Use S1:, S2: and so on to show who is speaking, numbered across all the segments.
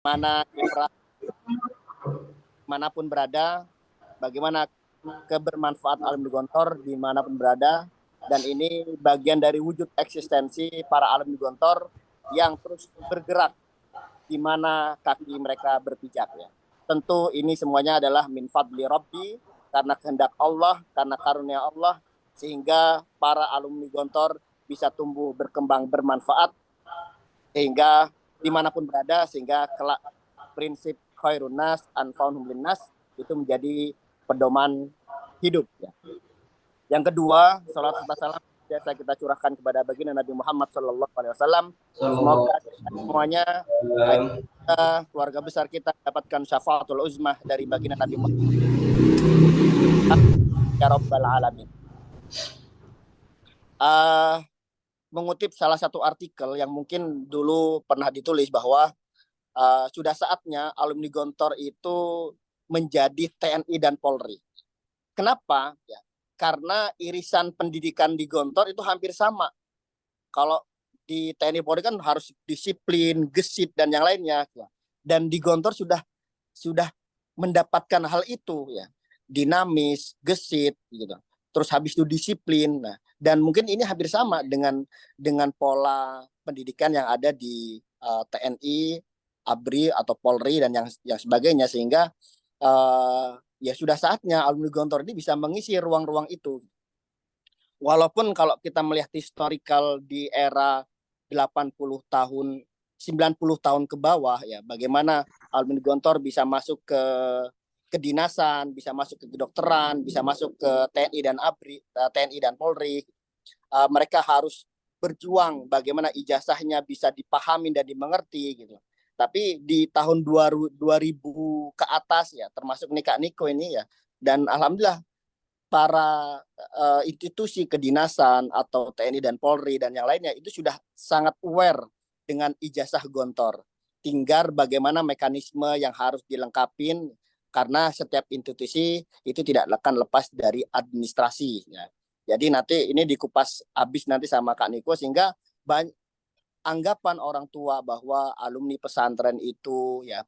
S1: mana manapun berada, bagaimana kebermanfaat alumni Gontor dimanapun berada, dan ini bagian dari wujud eksistensi para alumni Gontor yang terus bergerak di mana kaki mereka berpijak ya. Tentu ini semuanya adalah min fadli Rabbi, karena kehendak Allah, karena karunia Allah, sehingga para alumni Gontor bisa tumbuh berkembang bermanfaat sehingga dimanapun berada, sehingga kelak prinsip khairun nas anfa'uhum linnas itu menjadi pedoman hidup ya. Yang kedua, salat serta salam biasa kita curahkan kepada baginda Nabi Muhammad Sallallahu Alaihi Wasallam. Semoga semuanya, baik kita, keluarga besar kita, dapatkan syafaatul uzmah dari baginda Nabi Muhammad ya Rabbal Alamin. Mengutip salah satu artikel yang mungkin dulu pernah ditulis bahwa sudah saatnya alumni Gontor itu menjadi TNI dan Polri. Kenapa? Ya, karena irisan pendidikan di Gontor itu hampir sama. Kalau di TNI Polri kan harus disiplin, gesit dan yang lainnya. Dan di Gontor sudah mendapatkan hal itu ya, dinamis, gesit gitu. Terus habis itu disiplin. Nah, dan mungkin ini hampir sama dengan pola pendidikan yang ada di TNI, ABRI atau Polri dan yang sebagainya, sehingga ya sudah saatnya alumni Gontor ini bisa mengisi ruang-ruang itu. Walaupun kalau kita melihat historical di era 80 tahun, 90 tahun ke bawah ya, bagaimana alumni Gontor bisa masuk ke kedinasan, bisa masuk ke kedokteran, bisa masuk ke TNI dan ABRI, TNI dan Polri. Mereka harus berjuang bagaimana ijazahnya bisa dipahami dan dimengerti gitu. Tapi di tahun 2000 ke atas ya, termasuk nih Kak Niko ini ya, dan alhamdulillah para institusi kedinasan atau TNI dan Polri dan yang lainnya itu sudah sangat aware dengan ijazah Gontor. Tinggal bagaimana mekanisme yang harus dilengkapin, karena setiap institusi itu tidak akan lepas dari administrasi ya. Jadi nanti ini dikupas habis nanti sama Kak Niko, sehingga anggapan orang tua bahwa alumni pesantren itu ya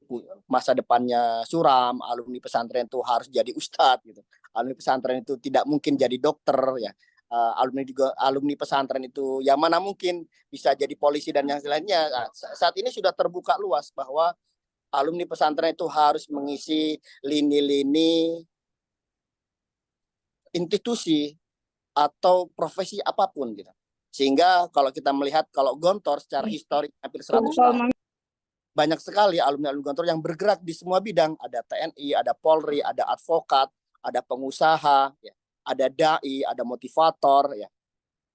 S1: masa depannya suram, alumni pesantren itu harus jadi ustadz gitu. Alumni pesantren itu tidak mungkin jadi dokter ya. Alumni pesantren itu yang mana mungkin bisa jadi polisi dan yang lainnya. Nah, saat ini sudah terbuka luas bahwa alumni pesantren itu harus mengisi lini-lini institusi atau profesi apapun gitu. Sehingga kalau kita melihat, kalau Gontor secara historik hampir 100 tahun, banyak sekali alumni-alumni Gontor yang bergerak di semua bidang. Ada TNI, ada Polri, ada advokat, ada pengusaha, ya, ada dai, ada motivator, ya.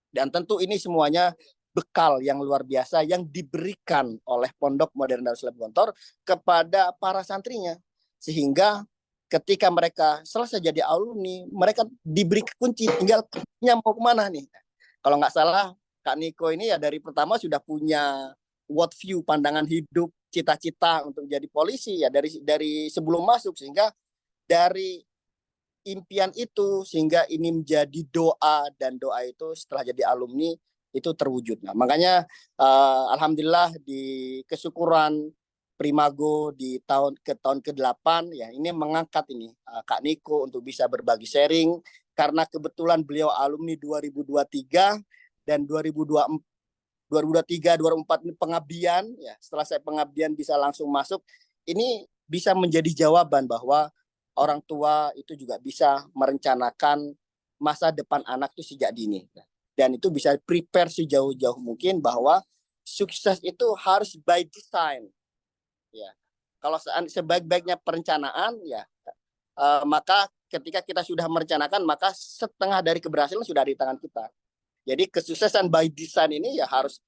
S1: Dan tentu ini semuanya bekal yang luar biasa yang diberikan oleh Pondok Modern Darus Salam Gontor kepada para santrinya, sehingga ketika mereka selesai jadi alumni, mereka diberi kunci, tinggal mau kemana nih. Kalau nggak salah Kak Niko ini ya dari pertama sudah punya world view, pandangan hidup, cita-cita untuk jadi polisi ya dari sebelum masuk, sehingga dari impian itu sehingga ini menjadi doa, dan doa itu setelah jadi alumni itu terwujud. Nah, makanya alhamdulillah di kesyukuran Primago di tahun ke-8 ya, ini mengangkat ini Kak Niko untuk bisa berbagi sharing, karena kebetulan beliau alumni 2023 dan 2023 2024 ini pengabdian ya. Setelah saya pengabdian bisa langsung masuk, ini bisa menjadi jawaban bahwa orang tua itu juga bisa merencanakan masa depan anak itu sejak dini, dan itu bisa prepare sejauh-jauh mungkin bahwa sukses itu harus by design ya. Kalau sebaik-baiknya perencanaan ya, maka ketika kita sudah merencanakan, maka setengah dari keberhasilan sudah di tangan kita. Jadi kesuksesan by design ini ya harus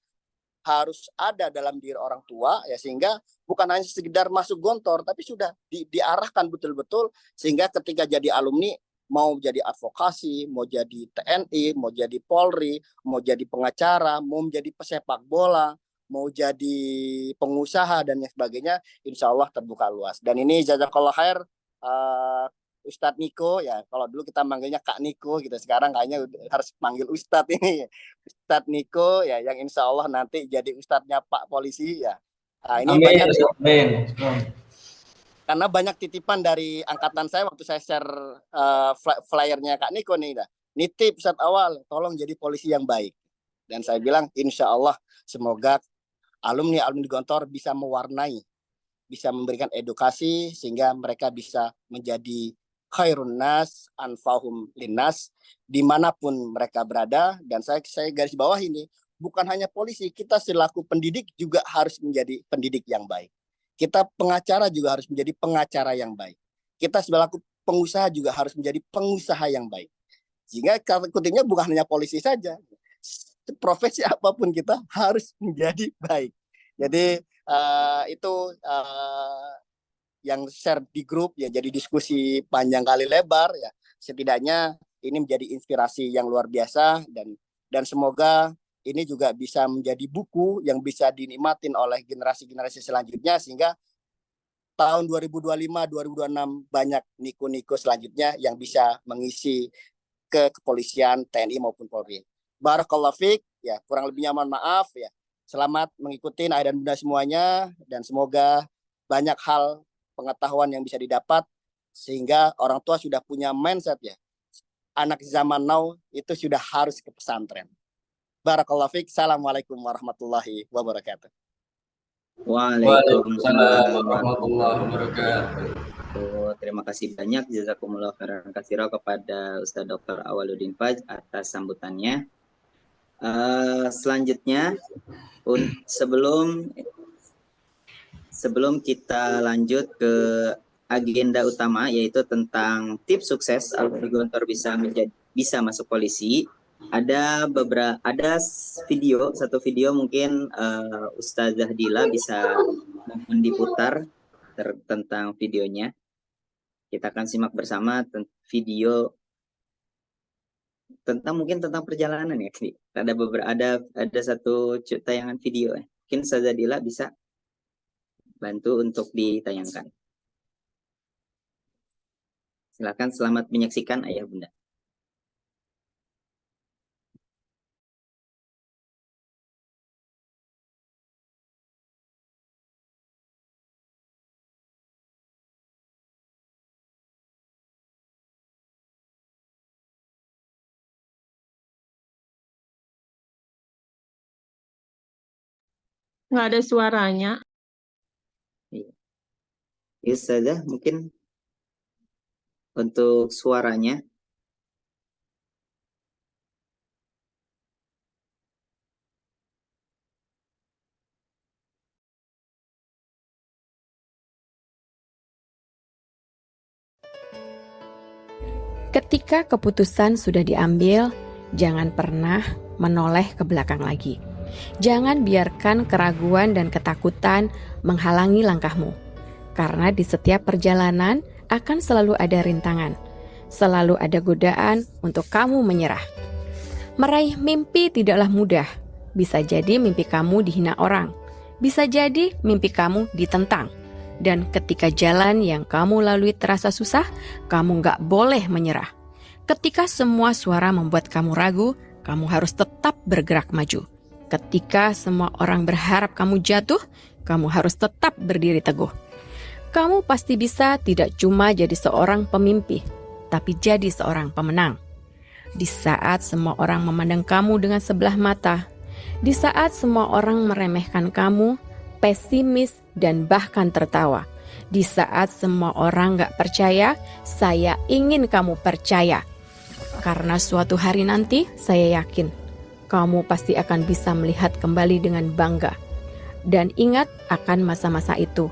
S1: ada dalam diri orang tua ya, sehingga bukan hanya sekedar masuk Gontor, tapi sudah diarahkan betul-betul, sehingga ketika jadi alumni mau jadi advokasi, mau jadi TNI, mau jadi Polri, mau jadi pengacara, mau menjadi pesepak bola, mau jadi pengusaha dan yang sebagainya, insya Allah terbuka luas. Dan ini jazakallah khair Ustadz Niko ya, kalau dulu kita manggilnya Kak Niko gitu, sekarang kayaknya harus panggil Ustadz ini, Ustadz Niko ya, yang insya Allah nanti jadi Ustadznya Pak Polisi ya. Nah, ini
S2: Amin,
S1: banyak
S2: amin.
S1: karena banyak titipan dari angkatan saya waktu saya share flyernya Kak Niko nih. Nitip saat awal, tolong jadi polisi yang baik. Dan saya bilang, insya Allah semoga alumni Gontor bisa mewarnai, bisa memberikan edukasi sehingga mereka bisa menjadi khairun nas, anfahum linnas dimanapun mereka berada. Dan saya garis bawah ini, bukan hanya polisi, kita selaku pendidik juga harus menjadi pendidik yang baik. Kita pengacara juga harus menjadi pengacara yang baik. Kita selaku pengusaha juga harus menjadi pengusaha yang baik. Sehingga kutipnya bukan hanya polisi saja, profesi apapun kita harus menjadi baik. Jadi itu yang share di grup ya, jadi diskusi panjang kali lebar ya. Setidaknya ini menjadi inspirasi yang luar biasa dan semoga ini juga bisa menjadi buku yang bisa dinikmatin oleh generasi-generasi selanjutnya sehingga tahun 2025-2026 banyak Niko-Niko selanjutnya yang bisa mengisi ke kepolisian, TNI maupun Polri. Barakallahu fiik, ya kurang lebihnya mohon maaf ya. Selamat mengikuti ayah dan bunda semuanya dan semoga banyak hal pengetahuan yang bisa didapat sehingga orang tua sudah punya mindset ya. Anak zaman now itu sudah harus ke pesantren. Barakallahu fiik. Assalamualaikum warahmatullahi wabarakatuh.
S3: Waalaikumsalam warahmatullahi wabarakatuh. Terima kasih banyak jazakumullah khairan katsira kepada Ustaz Dr. Awaluddin Fajz atas sambutannya. Selanjutnya sebelum kita lanjut ke agenda utama yaitu tentang tips sukses alumni Gontor bisa masuk polisi. Ada satu video mungkin Ustazah Dila bisa diputar tentang videonya. Kita akan simak bersama video tentang perjalanan ya. Ada satu tayangan video. Mungkin Ustazah Dila bisa bantu untuk ditayangkan. Silakan, selamat menyaksikan ayah bunda.
S4: Nggak ada suaranya.
S3: Iya. Ustazah, mungkin untuk suaranya.
S5: Ketika keputusan sudah diambil, jangan pernah menoleh ke belakang lagi. Jangan biarkan keraguan dan ketakutan menghalangi langkahmu. Karena di setiap perjalanan akan selalu ada rintangan. Selalu ada godaan untuk kamu menyerah. Meraih mimpi tidaklah mudah. Bisa jadi mimpi kamu dihina orang. Bisa jadi mimpi kamu ditentang. Dan ketika jalan yang kamu lalui terasa susah, kamu gak boleh menyerah. Ketika semua suara membuat kamu ragu, kamu harus tetap bergerak maju. Ketika semua orang berharap kamu jatuh, kamu harus tetap berdiri teguh. Kamu pasti bisa tidak cuma jadi seorang pemimpi, tapi jadi seorang pemenang. Di saat semua orang memandang kamu dengan sebelah mata, di saat semua orang meremehkan kamu, pesimis, dan bahkan tertawa. Di saat semua orang gak percaya, saya ingin kamu percaya. Karena suatu hari nanti, saya yakin, kamu pasti akan bisa melihat kembali dengan bangga. Dan ingat akan masa-masa itu.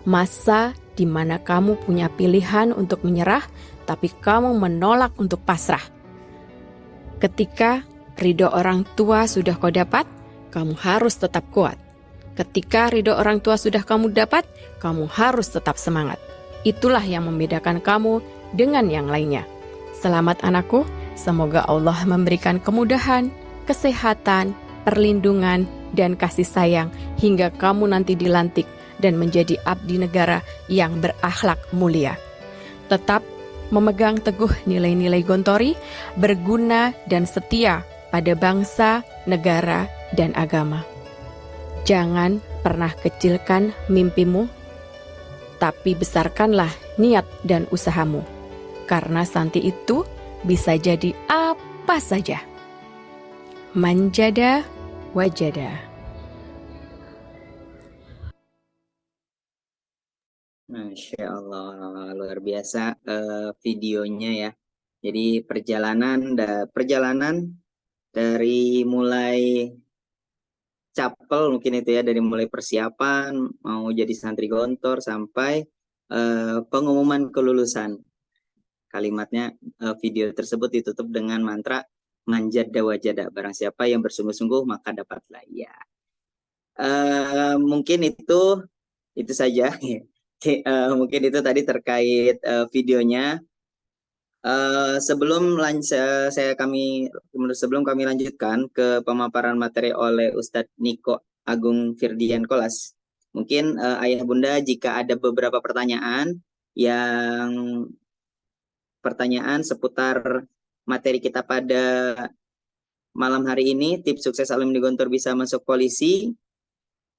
S5: Masa di mana kamu punya pilihan untuk menyerah, tapi kamu menolak untuk pasrah. Ketika ridho orang tua sudah kau dapat, kamu harus tetap kuat. Ketika ridho orang tua sudah kamu dapat, kamu harus tetap semangat. Itulah yang membedakan kamu dengan yang lainnya. Selamat anakku, semoga Allah memberikan kemudahan, kesehatan, perlindungan, dan kasih sayang hingga kamu nanti dilantik dan menjadi abdi negara yang berakhlak mulia. Tetap memegang teguh nilai-nilai Gontori, berguna dan setia pada bangsa, negara, dan agama. Jangan pernah kecilkan mimpimu, tapi besarkanlah niat dan usahamu, karena Santi itu bisa jadi apa saja. Manjada wajada.
S3: Masya Allah, luar biasa videonya ya. Jadi perjalanan dari mulai capel mungkin itu ya, dari mulai persiapan mau jadi santri gontor sampai pengumuman kelulusan. Kalimatnya video tersebut ditutup dengan mantra manjada wajada. Barang siapa yang bersungguh-sungguh maka dapatlah ya. Mungkin itu saja. Mungkin itu tadi terkait videonya. Sebelum kami lanjutkan ke pemaparan materi oleh Ustadz Niko Agung Firdian Kolas, mungkin Ayah Bunda jika ada beberapa pertanyaan seputar materi kita pada malam hari ini, tips sukses alumni Gontor bisa masuk polisi,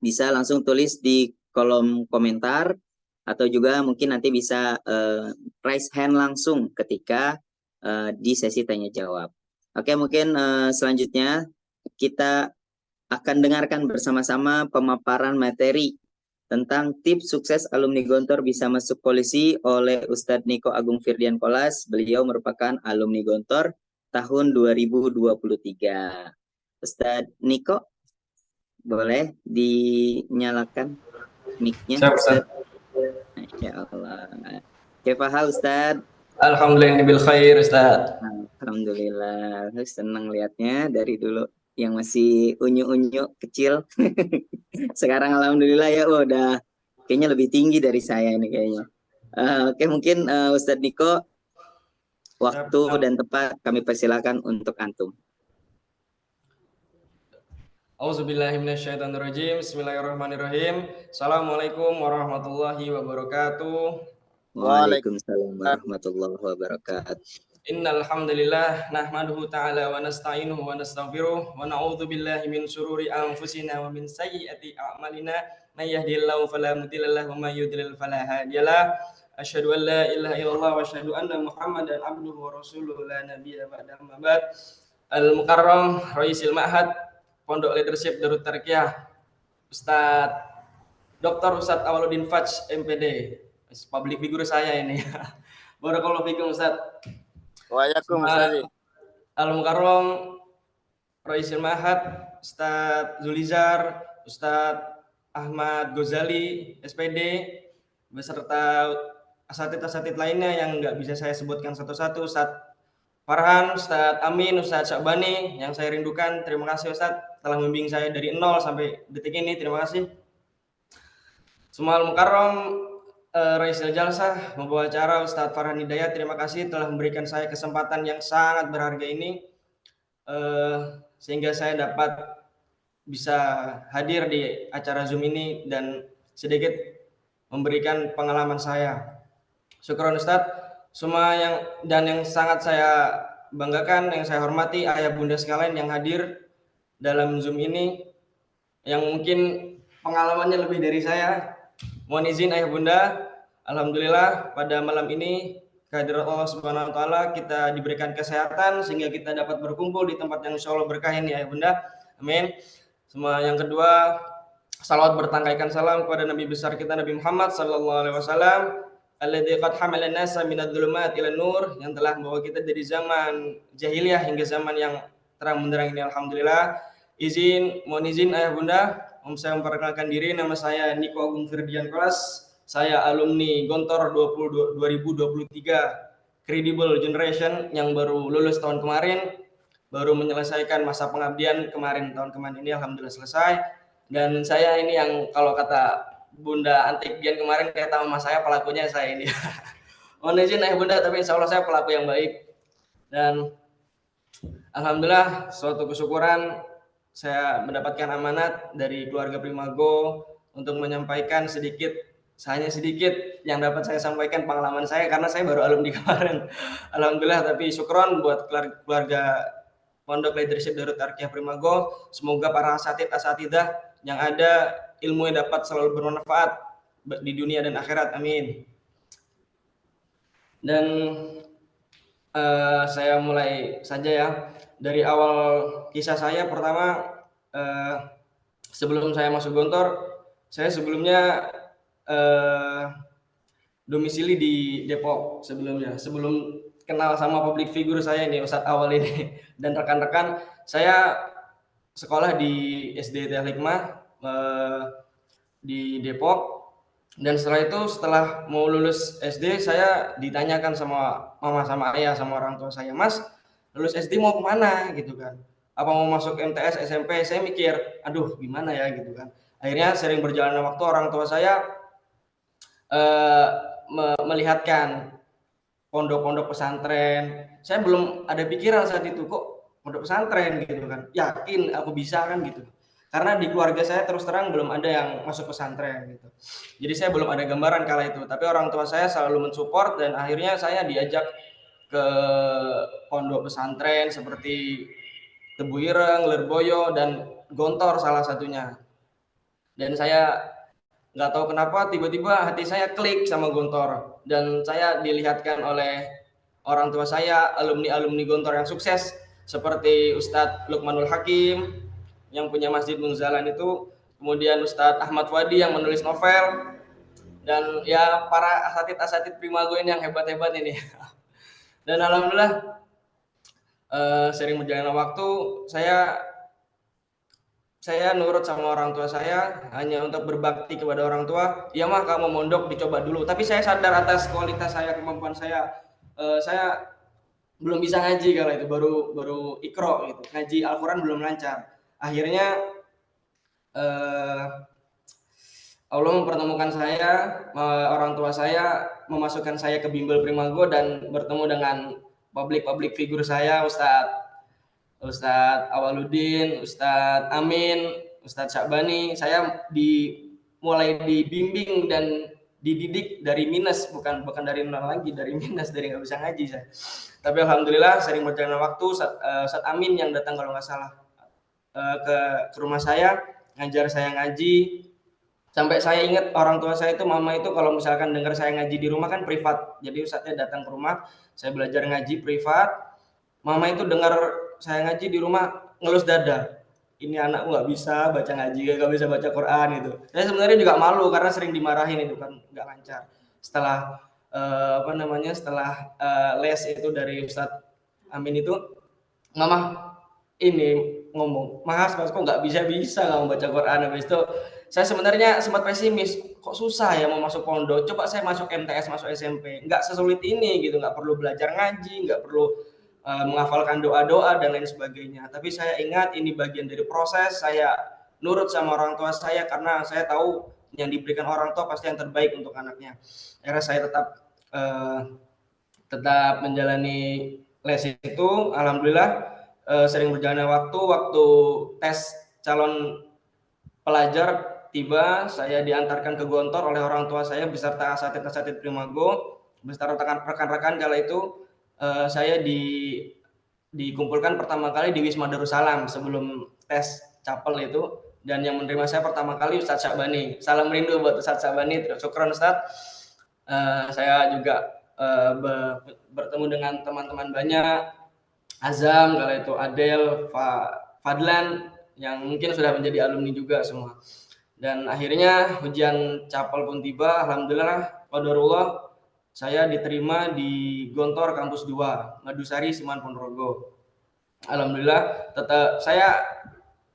S3: bisa langsung tulis di kolom komentar, atau juga mungkin nanti bisa raise hand langsung ketika di sesi tanya jawab. Oke, mungkin selanjutnya kita akan dengarkan bersama-sama pemaparan materi tentang tips sukses alumni Gontor bisa masuk polisi oleh Ustadz Niko Agung Firdian Kolas. Beliau merupakan alumni Gontor tahun 2023. Ustadz Niko, boleh dinyalakan mic-nya?
S2: Siap, Ustaz.
S3: Ya Allah. Kefahal Ustaz?
S2: Alhamdulillah bil khair Ustaz.
S3: Alhamdulillah. Senang lihatnya dari dulu yang masih unyu-unyu kecil. Sekarang alhamdulillah ya udah kayaknya lebih tinggi dari saya ini kayaknya. Oke, mungkin Ustadz Niko, waktu dan tempat kami persilakan untuk antum.
S2: Auzubillahiminasyaitonirrajim. Bismillahirrahmanirrahim. Assalamualaikum warahmatullahi wabarakatuh.
S3: Waalaikumsalam warahmatullahi wabarakatuh.
S2: Innal hamdalillah nahmaduhu ta'ala wa nasta'inuhu wa nastaghfiruh wa na'udzu billahi min syururi anfusina wa min sayyiati a'malina may yahdihillahu fala mudhillalah wa may yudlil fala hadiyalah. Asyhadu an la ilaha illallah wa asyhadu anna Muhammadan abduhu wa rasuluhu la nabiyya ba'da amma ba'd. Al-Mukarram Raisil Ma'had Pondok Leadership Darut Tarqiyah Ustadz Dr. Ustadz Awaludin Fajz MPD, public figure saya ini. Barakallahu fikum Ustadz.
S1: Waalaikumsalam.
S2: Al-Mukarram Raisil Ma'had Ustadz Zulizar, Ustadz Ahmad Ghazali SPD, beserta asatid-asatid lainnya yang nggak bisa saya sebutkan satu-satu, Ustadz Farhan, Ustadz Amin, Ustadz Syakbani yang saya rindukan. Terima kasih Ustadz telah membimbing saya dari nol sampai detik ini. Terima kasih. Semua Al-Mukarram Raisil Jalsah membawa acara Ustadz Farhan Hidayat. Terima kasih telah memberikan saya kesempatan yang sangat berharga ini sehingga saya dapat bisa hadir di acara Zoom ini dan sedikit memberikan pengalaman saya. Syukron Ustadz. Semua yang sangat saya banggakan, yang saya hormati ayah bunda sekalian yang hadir dalam Zoom ini, yang mungkin pengalamannya lebih dari saya. Mohon izin ayah bunda, alhamdulillah pada malam ini kehadirat Allah Subhanahu wa taala kita diberikan kesehatan sehingga kita dapat berkumpul di tempat yang insyaallah berkah ini ayah bunda. Amin. Semua yang kedua, salawat bertangkaikan salam kepada Nabi besar kita Nabi Muhammad sallallahu alaihi wasallam. Alladzi qad hamala an-nasa minadh dhulumat ila nur, yang telah membawa kita dari zaman jahiliyah hingga zaman yang terang benderang ini alhamdulillah. Mohon izin ayah bunda, saya memperkenalkan diri, nama saya Niko Agung Firdian Kolas. Saya alumni Gontor 2023 Credible Generation yang baru lulus tahun kemarin, baru menyelesaikan masa pengabdian tahun kemarin ini alhamdulillah selesai. Dan saya ini yang kalau kata Bunda Antibian kemarin kata mama saya, pelakunya saya ini. Mohon izin ayah bunda, tapi insya Allah saya pelaku yang baik. Dan alhamdulillah suatu kesyukuran saya mendapatkan amanat dari keluarga Primago untuk menyampaikan hanya sedikit yang dapat saya sampaikan pengalaman saya karena saya baru alumni kemarin. Alhamdulillah, tapi syukron buat keluarga Pondok Leadership Darut Tarqiyah Primago. Semoga para asatidah yang ada ilmunya dapat selalu bermanfaat di dunia dan akhirat, amin. Dan saya mulai saja ya dari awal kisah saya. Pertama, sebelum saya masuk Gontor, saya sebelumnya domisili di Depok sebelumnya. Sebelum kenal sama public figure saya ini, Ustadz Awal ini dan rekan-rekan, saya sekolah di SD Tia Hikmah di Depok. Dan setelah mau lulus SD, saya ditanyakan sama mama sama ayah sama orang tua saya, Mas, lulus SD mau kemana gitu kan? Apa mau masuk MTS, SMP? Saya mikir, aduh gimana ya gitu kan. Akhirnya sering berjalannya waktu orang tua saya melihatkan pondok-pondok pesantren. Saya belum ada pikiran saat itu, kok pondok pesantren gitu kan. Yakin aku bisa kan gitu. Karena di keluarga saya terus terang belum ada yang masuk pesantren gitu. Jadi saya belum ada gambaran kala itu. Tapi orang tua saya selalu mensupport dan akhirnya saya diajak ke pondok pesantren seperti Tebu Ireng, Lirboyo, dan Gontor salah satunya. Dan saya nggak tahu kenapa tiba-tiba hati saya klik sama Gontor. Dan saya dilihatkan oleh orang tua saya, alumni-alumni Gontor yang sukses seperti Ustadz Lukmanul Hakim yang punya Masjid Munzalan itu, kemudian Ustadz Ahmad Wadi yang menulis novel, dan ya para asatid Primago ini yang hebat-hebat ini. Dan alhamdulillah sering berjalannya waktu, saya nurut sama orang tua saya hanya untuk berbakti kepada orang tua. Ya mah kamu mondok dicoba dulu. Tapi saya sadar atas kualitas saya, kemampuan saya. Saya belum bisa ngaji kalau itu, baru ikro gitu. Ngaji Al-Quran belum lancar. Akhirnya Allah mempertemukan saya, orang tua saya memasukkan saya ke Bimbel Primago dan bertemu dengan public figure saya, Ustadz Awaludin, Ustadz Amin, Ustadz Syakbani. Saya mulai dibimbing dan dididik dari minus, bukan dari nol lagi, dari minus, dari nggak bisa ngaji saya. Tapi alhamdulillah sering berjalan waktu, Ustadz Amin yang datang kalau nggak salah ke rumah saya, ngajar saya ngaji. Sampai saya ingat orang tua saya itu, mama itu kalau misalkan dengar saya ngaji di rumah kan privat. Jadi Ustadznya datang ke rumah, saya belajar ngaji privat. Mama itu dengar saya ngaji di rumah ngelus dada. Ini anakku nggak bisa baca ngaji, nggak bisa baca Quran itu. Saya sebenarnya juga malu karena sering dimarahin itu kan, nggak lancar. Setelah les itu dari Ustadz Amin itu, mama ini ngomong, Mas kok nggak bisa nggak mau baca Quran. Habis itu saya sebenarnya sempat pesimis, kok susah ya mau masuk pondok. Coba saya masuk MTS, masuk SMP, nggak sesulit ini gitu, nggak perlu belajar ngaji, nggak perlu menghafalkan doa-doa dan lain sebagainya. Tapi saya ingat ini bagian dari proses. Saya nurut sama orang tua saya karena saya tahu yang diberikan orang tua pasti yang terbaik untuk anaknya. Akhirnya saya tetap menjalani les itu. Alhamdulillah sering berjalannya waktu tes calon pelajar tiba, saya diantarkan ke Gontor oleh orang tua saya beserta asatid Primago, beserta rekan-rekan. Kala itu saya dikumpulkan pertama kali di Wisma Darussalam sebelum tes capel itu, dan yang menerima saya pertama kali Ustadz Syakbani. Salam rindu buat Ustadz Syakbani, syukron Ustadz. Saya juga bertemu dengan teman-teman banyak, Azam, kalau itu Adel, Fadlan, yang mungkin sudah menjadi alumni juga semua. Dan akhirnya ujian capel pun tiba, alhamdulillah, qadarullah, saya diterima di Gontor Kampus 2, Madusari, Siman Ponorogo. Alhamdulillah, tetap saya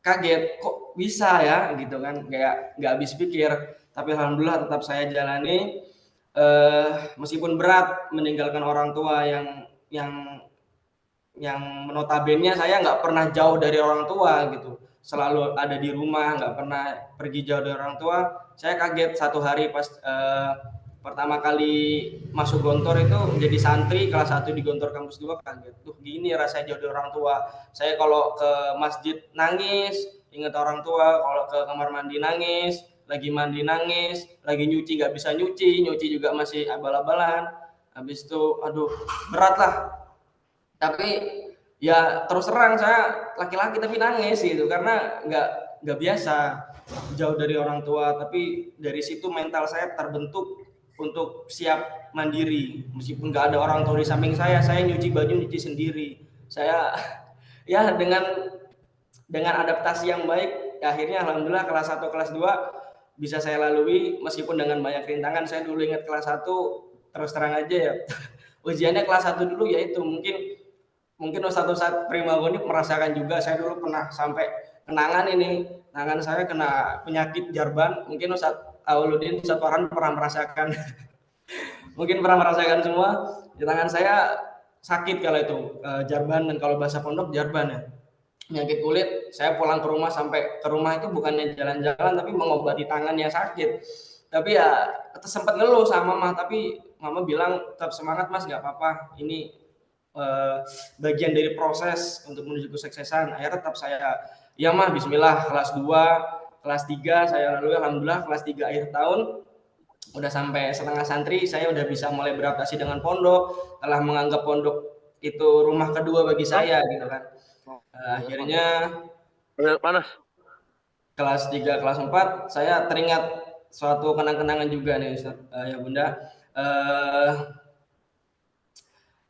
S2: kaget, kok bisa ya gitu kan, kayak nggak habis pikir. Tapi alhamdulillah tetap saya jalani, meskipun berat meninggalkan orang tua yang notabene saya nggak pernah jauh dari orang tua gitu, selalu ada di rumah, nggak pernah pergi jauh dari orang tua. Saya kaget satu hari pas pertama kali masuk Gontor itu menjadi santri kelas 1 di Gontor Kampus 2, kaget. Tuh gini rasanya jauh dari orang tua. Saya kalau ke masjid nangis, ingat orang tua, kalau ke kamar mandi nangis, lagi mandi nangis, lagi nyuci nggak bisa nyuci juga masih abal-abalan. Habis itu aduh berat lah. Tapi ya terus terang saya laki-laki tapi nangis gitu, karena nggak biasa, jauh dari orang tua, tapi dari situ mental saya terbentuk untuk siap mandiri. Meskipun nggak ada orang tua di samping saya nyuci baju nyuci sendiri. Saya ya dengan adaptasi yang baik, akhirnya alhamdulillah kelas 1 kelas 2 bisa saya lalui meskipun dengan banyak rintangan. Saya dulu ingat kelas 1 terus terang aja ya. Ujiannya kelas 1 dulu yaitu mungkin Ustadz Primagoni merasakan juga. Saya dulu pernah sampai kenangan ini, tangan saya kena penyakit jarban. Mungkin Ustadz Auludin, Ustadz Farhan pernah merasakan. Mungkin pernah merasakan semua. Di tangan saya sakit kalau itu jarban, dan kalau bahasa pondok jarban ya, penyakit kulit. Saya pulang ke rumah, sampai ke rumah itu bukannya jalan-jalan tapi mengobati tangan yang sakit. Tapi ya sempat ngeluh sama mama, tapi mama bilang tetap semangat mas, nggak apa-apa, ini bagian dari proses untuk menuju kesuksesan. Akhirnya tetap saya ya mah bismillah, kelas 2 kelas 3 saya lalui alhamdulillah. Kelas 3 akhir tahun udah sampai setengah santri, saya udah bisa mulai beradaptasi dengan pondok, telah menganggap pondok itu rumah kedua bagi saya gitu kan. Akhirnya
S1: panas.
S2: kelas 3 kelas 4 saya teringat suatu kenang-kenangan juga nih Ustaz, ya Bunda.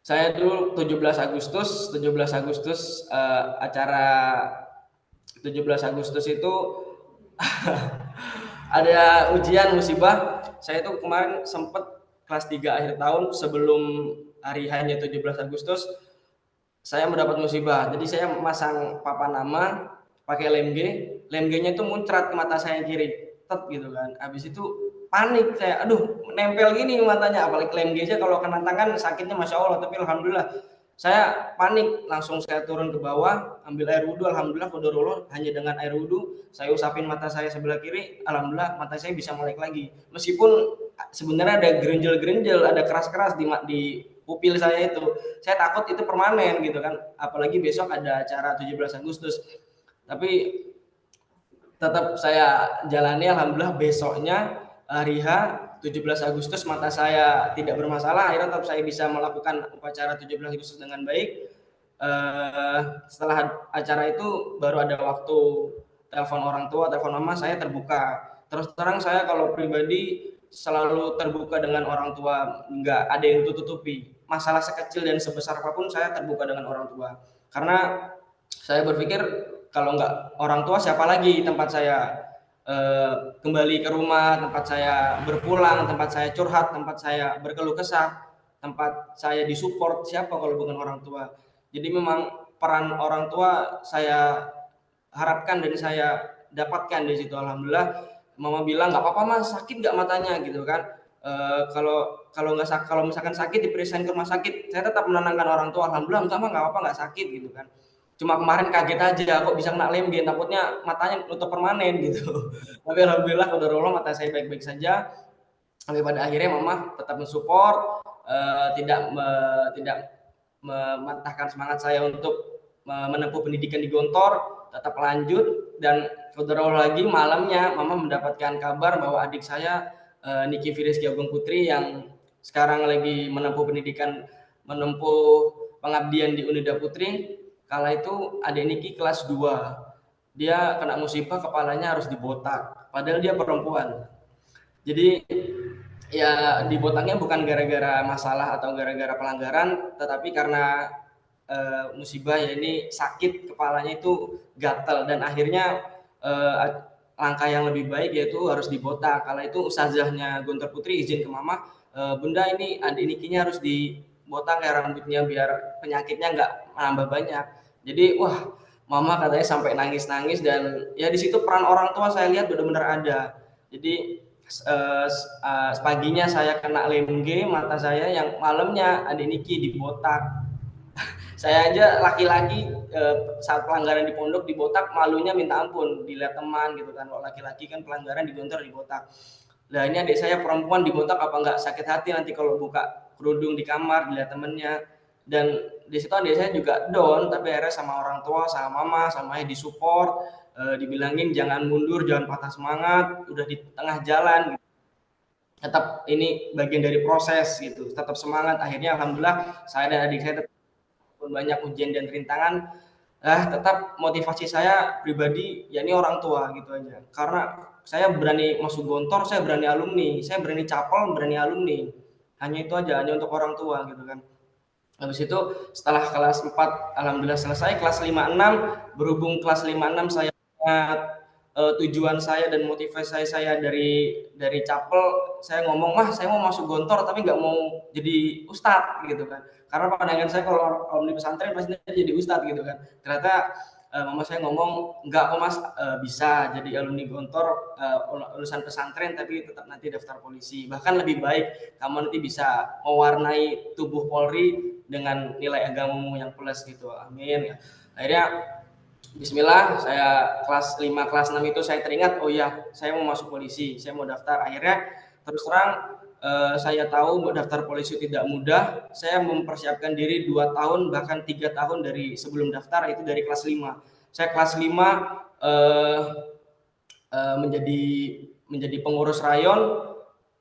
S2: Saya dulu 17 Agustus acara 17 Agustus itu ada ujian musibah. Saya itu kemarin sempet kelas 3 akhir tahun sebelum hari hanya 17 Agustus saya mendapat musibah. Jadi saya masang papan nama pakai lem G-nya itu muncrat ke mata saya yang kiri, tet gitu kan. Habis itu panik saya, aduh nempel gini matanya, apalagi lem G aja kalau kena tangan sakitnya masya Allah. Tapi alhamdulillah saya panik, langsung saya turun ke bawah, ambil air wudhu, alhamdulillah qadarullah hanya dengan air wudhu saya usapin mata saya sebelah kiri, alhamdulillah mata saya bisa melek lagi. Meskipun sebenarnya ada gerenjel-gerenjel, ada keras-keras di pupil saya itu. Saya takut itu permanen gitu kan, apalagi besok ada acara 17 Agustus. Tapi tetap saya jalani, alhamdulillah besoknya hari H 17 Agustus mata saya tidak bermasalah. Akhirnya tetap saya bisa melakukan upacara 17 Agustus dengan baik. Setelah acara itu baru ada waktu telepon orang tua, telepon mama, saya terbuka. Terus terang saya kalau pribadi selalu terbuka dengan orang tua, nggak ada yang tutupi. Masalah sekecil dan sebesar apapun saya terbuka dengan orang tua. Karena saya berpikir kalau nggak orang tua siapa lagi tempat saya kembali ke rumah, tempat saya berpulang, tempat saya curhat, tempat saya berkeluh kesah, tempat saya disupport, siapa kalau bukan orang tua. Jadi memang peran orang tua saya harapkan dan saya dapatkan di situ. Alhamdulillah mama bilang nggak apa-apa mas, sakit nggak matanya gitu kan. Kalau misalkan sakit diperiksain ke rumah sakit, saya tetap menenangkan orang tua, alhamdulillah sama nggak apa-apa, nggak sakit gitu kan. Cuma kemarin kaget aja kok bisa kena lem, takutnya matanya nutup permanen gitu. Tapi alhamdulillah qadarullah mata saya baik-baik saja. Sampai pada akhirnya mama tetap mensupport, tidak mematahkan semangat saya untuk menempuh pendidikan di Gontor, tetap lanjut. Dan qadarullah lagi malamnya mama mendapatkan kabar bahwa adik saya Niki Firiski Agung Putri yang sekarang lagi menempuh pendidikan, menempuh pengabdian di Unida Putri. Kala itu adik Niki kelas 2, dia kena musibah, kepalanya harus dibotak, padahal dia perempuan. Jadi ya dibotaknya bukan gara-gara masalah atau gara-gara pelanggaran, tetapi karena musibah, ya ini sakit, kepalanya itu gatal, dan akhirnya langkah yang lebih baik yaitu harus dibotak. Kala itu ustazahnya Gontor Putri izin ke mama, bunda ini adik Nikinya harus dibotak ya rambutnya biar penyakitnya nggak nambah banyak. Jadi wah mama katanya sampai nangis-nangis, dan ya di situ peran orang tua saya lihat benar-benar ada. Jadi paginya saya kena lem G mata saya, yang malamnya adik Niki dibotak. Saya aja laki-laki saat pelanggaran di pondok dibotak, malunya minta ampun dilihat teman gitu kan. Kalau laki-laki kan pelanggaran di Gontor dibotak. Nah ini adik saya perempuan dibotak, apa nggak sakit hati nanti kalau buka kerudung di kamar dilihat temennya. Dan di situ adik saya juga down, tapi akhirnya sama orang tua, sama mama, sama ayah disupport, dibilangin jangan mundur, jangan patah semangat, udah di tengah jalan gitu. Tetap ini bagian dari proses gitu, tetap semangat. Akhirnya alhamdulillah saya dan adik saya tetap banyak ujian dan rintangan, tetap motivasi saya pribadi ya ini orang tua gitu aja. Karena saya berani masuk Gontor, saya berani alumni, saya berani capel, berani alumni. Hanya itu aja, hanya untuk orang tua gitu kan. Habis itu setelah kelas 4 alhamdulillah selesai, kelas 5-6 berhubung kelas 5-6 saya ingat tujuan saya dan motivasi saya dari capel, saya ngomong, "Mah, saya mau masuk Gontor tapi nggak mau jadi ustadz," gitu kan. Karena pandangan saya kalau alumni pesantren pasti jadi ustadz gitu kan. Ternyata mama saya ngomong, "Enggak kok Mas, bisa jadi alumni Gontor, lulusan pesantren tapi tetap nanti daftar polisi. Bahkan lebih baik kamu nanti bisa mewarnai tubuh Polri dengan nilai agamamu yang plus gitu." Amin. Akhirnya Bismillah, saya kelas 5, kelas 6 itu saya teringat, oh ya, saya mau masuk polisi, saya mau daftar. Akhirnya terus terang saya tahu daftar polisi tidak mudah. Saya mempersiapkan diri 2 tahun bahkan 3 tahun dari sebelum daftar, itu dari kelas 5. Saya kelas 5 menjadi pengurus rayon.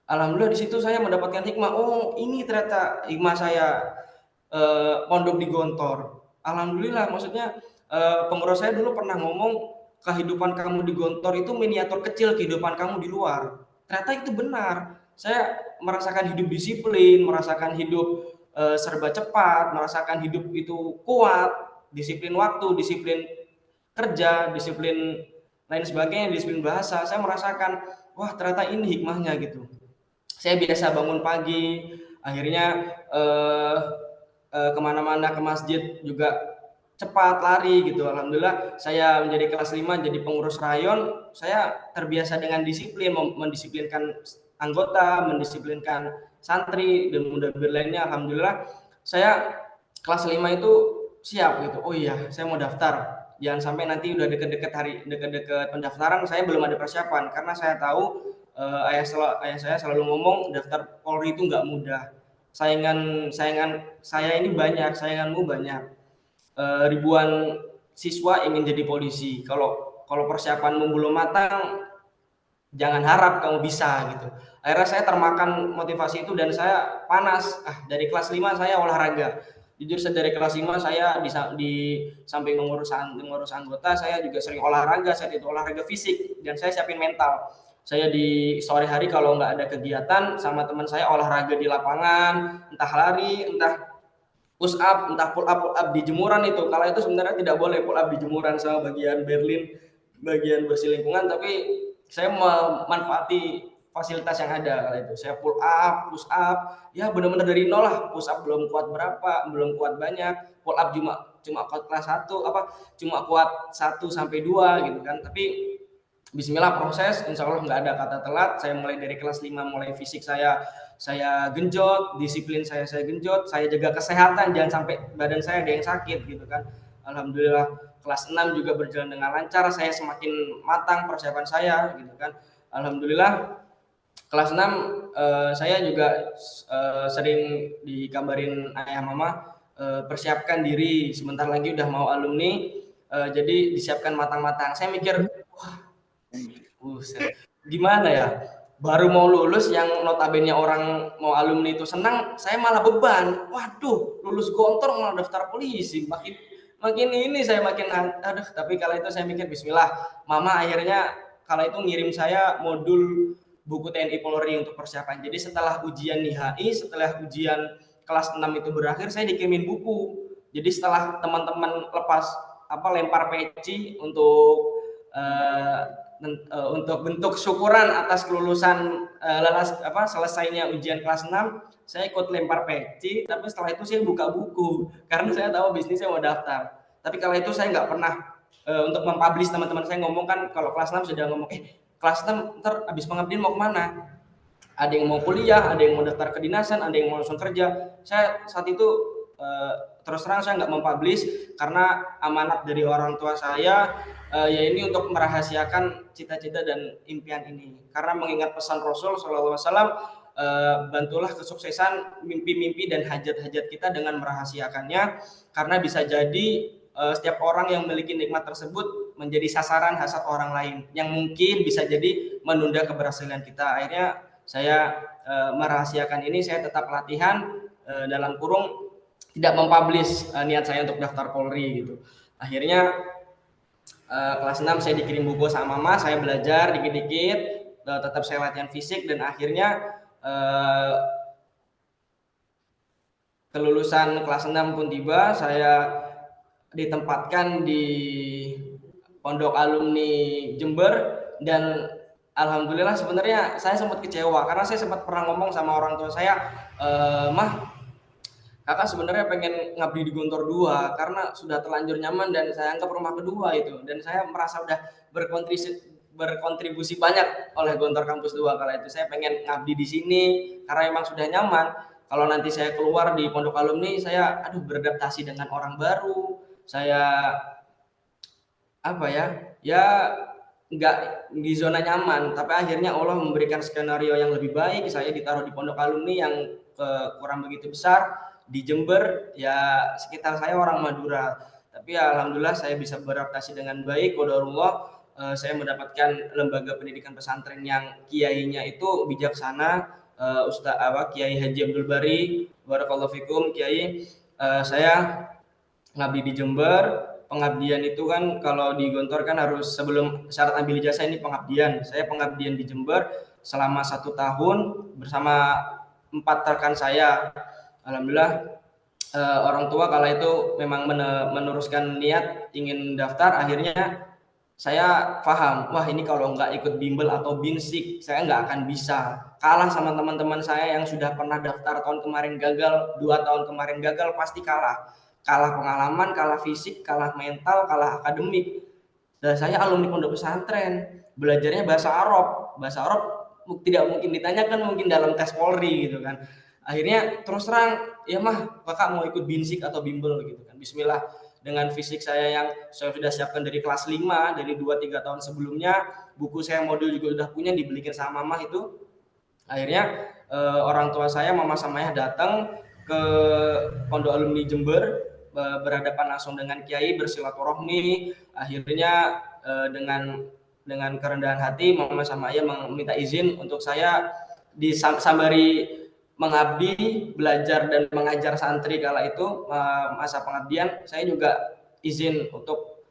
S2: Alhamdulillah di situ saya mendapatkan hikmah. Oh, ini ternyata hikmah saya pondok di Gontor. Alhamdulillah, maksudnya pengurus saya dulu pernah ngomong, kehidupan kamu di Gontor itu miniatur kecil kehidupan kamu di luar. Ternyata itu benar. Saya merasakan hidup disiplin, merasakan hidup serba cepat, merasakan hidup itu kuat, disiplin waktu, disiplin kerja, disiplin lain sebagainya, disiplin bahasa. Saya merasakan, wah ternyata ini hikmahnya gitu. Saya biasa bangun pagi, akhirnya kemana-mana ke masjid juga cepat lari gitu. Alhamdulillah saya menjadi kelas 5 jadi pengurus rayon, saya terbiasa dengan disiplin, mendisiplinkan anggota, mendisiplinkan santri dan muda-mudi lainnya. Alhamdulillah saya kelas 5 itu siap gitu. Oh iya, saya mau daftar. Jangan sampai nanti udah deket-deket pendaftaran saya belum ada persiapan, karena saya tahu ayah saya selalu ngomong daftar Polri itu nggak mudah. Saingan saya ini banyak, sainganmu banyak. Ribuan siswa ingin jadi polisi. Kalau persiapanmu belum matang, jangan harap kamu bisa gitu. Akhirnya saya termakan motivasi itu dan saya panas. Dari kelas 5 saya olahraga. Jujur saya dari kelas 5 saya di samping mengurus anggota, saya juga sering olahraga, saya itu olahraga fisik dan saya siapin mental. Saya di sore hari kalau nggak ada kegiatan sama teman saya olahraga di lapangan, entah lari, entah push up, entah pull up di jemuran itu. Kalau itu sebenarnya tidak boleh pull up di jemuran sama bagian Berlin, bagian bersih lingkungan, tapi saya memanfaati fasilitas yang ada kala itu. Saya pull up, push up, ya benar-benar dari nol lah. Push up belum kuat berapa, belum kuat banyak. Pull up cuma kuat kelas 1, cuma kuat 1 sampai 2 gitu kan. Tapi bismillah proses, insya Allah nggak ada kata telat. Saya mulai dari kelas 5, mulai fisik saya genjot, disiplin saya genjot, saya jaga kesehatan, jangan sampai badan saya ada yang sakit gitu kan. Alhamdulillah kelas 6 juga berjalan dengan lancar, saya semakin matang persiapan saya gitu kan. Alhamdulillah kelas 6 saya juga sering dikabarin ayah mama, persiapkan diri, sebentar lagi udah mau alumni, jadi disiapkan matang-matang. Saya mikir, wah gimana ya, baru mau lulus yang notabene orang mau alumni itu senang, saya malah beban. Waduh, lulus Gontor malah daftar polisi, makin ini saya makin aduh. Tapi kala itu saya mikir bismillah, mama akhirnya kala itu ngirim saya modul buku TNI Polri untuk persiapan. Jadi setelah ujian NIHI, setelah ujian kelas 6 itu berakhir, saya dikirimin buku. Jadi setelah teman-teman lempar peci untuk bentuk syukuran atas kelulusan selesainya ujian kelas 6, saya ikut lempar peci. Tapi setelah itu saya buka buku karena saya tahu bisnis saya mau daftar. Tapi kalau itu saya nggak pernah untuk mempublish. Teman-teman saya ngomong kan kalau kelas 6 sudah ngomong kelas 6 ntar habis pengabdian mau kemana, ada yang mau kuliah, ada yang mau daftar kedinasan, ada yang mau langsung kerja. Saya saat itu terus terang saya nggak mempublish karena amanat dari orang tua saya ya ini untuk merahasiakan cita-cita dan impian ini. Karena mengingat pesan Rasul SAW, bantulah kesuksesan mimpi-mimpi dan hajat-hajat kita dengan merahasiakannya, karena bisa jadi setiap orang yang memiliki nikmat tersebut menjadi sasaran hasad orang lain yang mungkin bisa jadi menunda keberhasilan kita. Akhirnya saya merahasiakan ini, saya tetap latihan dalam kurung tidak mempublish niat saya untuk daftar Polri gitu. Akhirnya kelas 6 saya dikirim buku sama mama, saya belajar dikit-dikit, tetap saya latihan fisik, dan akhirnya kelulusan kelas 6 pun tiba. Saya ditempatkan di Pondok Alumni Jember, dan alhamdulillah sebenarnya saya sempat kecewa karena saya sempat pernah ngomong sama orang tua saya, mah, kakak sebenarnya pengen ngabdi di Gontor 2 karena sudah terlanjur nyaman dan saya anggap rumah kedua itu, dan saya merasa udah berkontribusi banyak oleh Gontor Kampus 2 kala itu. Saya pengen ngabdi di sini karena memang sudah nyaman. Kalau nanti saya keluar di Pondok Alumni, saya beradaptasi dengan orang baru, saya apa ya, nggak di zona nyaman. Tapi akhirnya Allah memberikan skenario yang lebih baik, saya ditaruh di Pondok Alumni yang kurang begitu besar di Jember, ya sekitar saya orang Madura, tapi ya alhamdulillah saya bisa beradaptasi dengan baik. Qadarullah, saya mendapatkan lembaga pendidikan pesantren yang kiainya itu bijaksana, Kiai Haji Abdul Bari, barakallahu fikum Kiai. Saya ngabdi di Jember. Pengabdian itu kan kalau di Gontor kan harus sebelum syarat ambil ijazah ini pengabdian. Saya pengabdian di Jember selama 1 tahun bersama 4 rekan saya. Alhamdulillah, orang tua kala itu memang meneruskan niat ingin daftar. Akhirnya saya paham, wah ini kalau nggak ikut bimbel atau binsik saya nggak akan bisa, kalah sama teman-teman saya yang sudah pernah daftar tahun kemarin gagal, 2 tahun kemarin gagal, pasti kalah pengalaman, kalah fisik, kalah mental, kalah akademik. Dan saya alumni pondok pesantren, belajarnya bahasa Arab tidak mungkin ditanyakan mungkin dalam tes Polri gitu kan. Akhirnya terus terang, ya mah kakak mau ikut binsik atau bimbel gitu kan. Bismillah, dengan fisik saya yang saya sudah siapkan dari kelas 5, dari 2-3 tahun sebelumnya, buku saya modul juga udah punya, dibelikan sama mama itu. Akhirnya orang tua saya, mama sama ayah datang ke Pondok Alumni Jember, berhadapan langsung dengan kiai, bersilaturahmi. Akhirnya dengan kerendahan hati mama sama ayah meminta izin untuk saya disambari mengabdi, belajar dan mengajar santri kala itu. Masa pengabdian saya juga izin untuk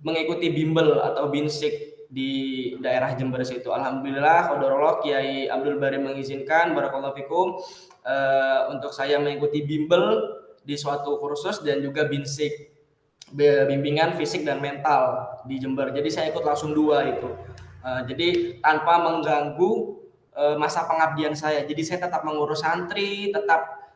S2: mengikuti bimbel atau binsik di daerah Jember situ. Alhamdulillah, qadarullah Kiai Abdul Bari mengizinkan, barakallahu fikum, untuk saya mengikuti bimbel di suatu kursus dan juga binsik, bimbingan fisik dan mental di Jember. Jadi saya ikut langsung 2 itu. Jadi tanpa mengganggu masa pengabdian saya. Jadi saya tetap mengurus santri, tetap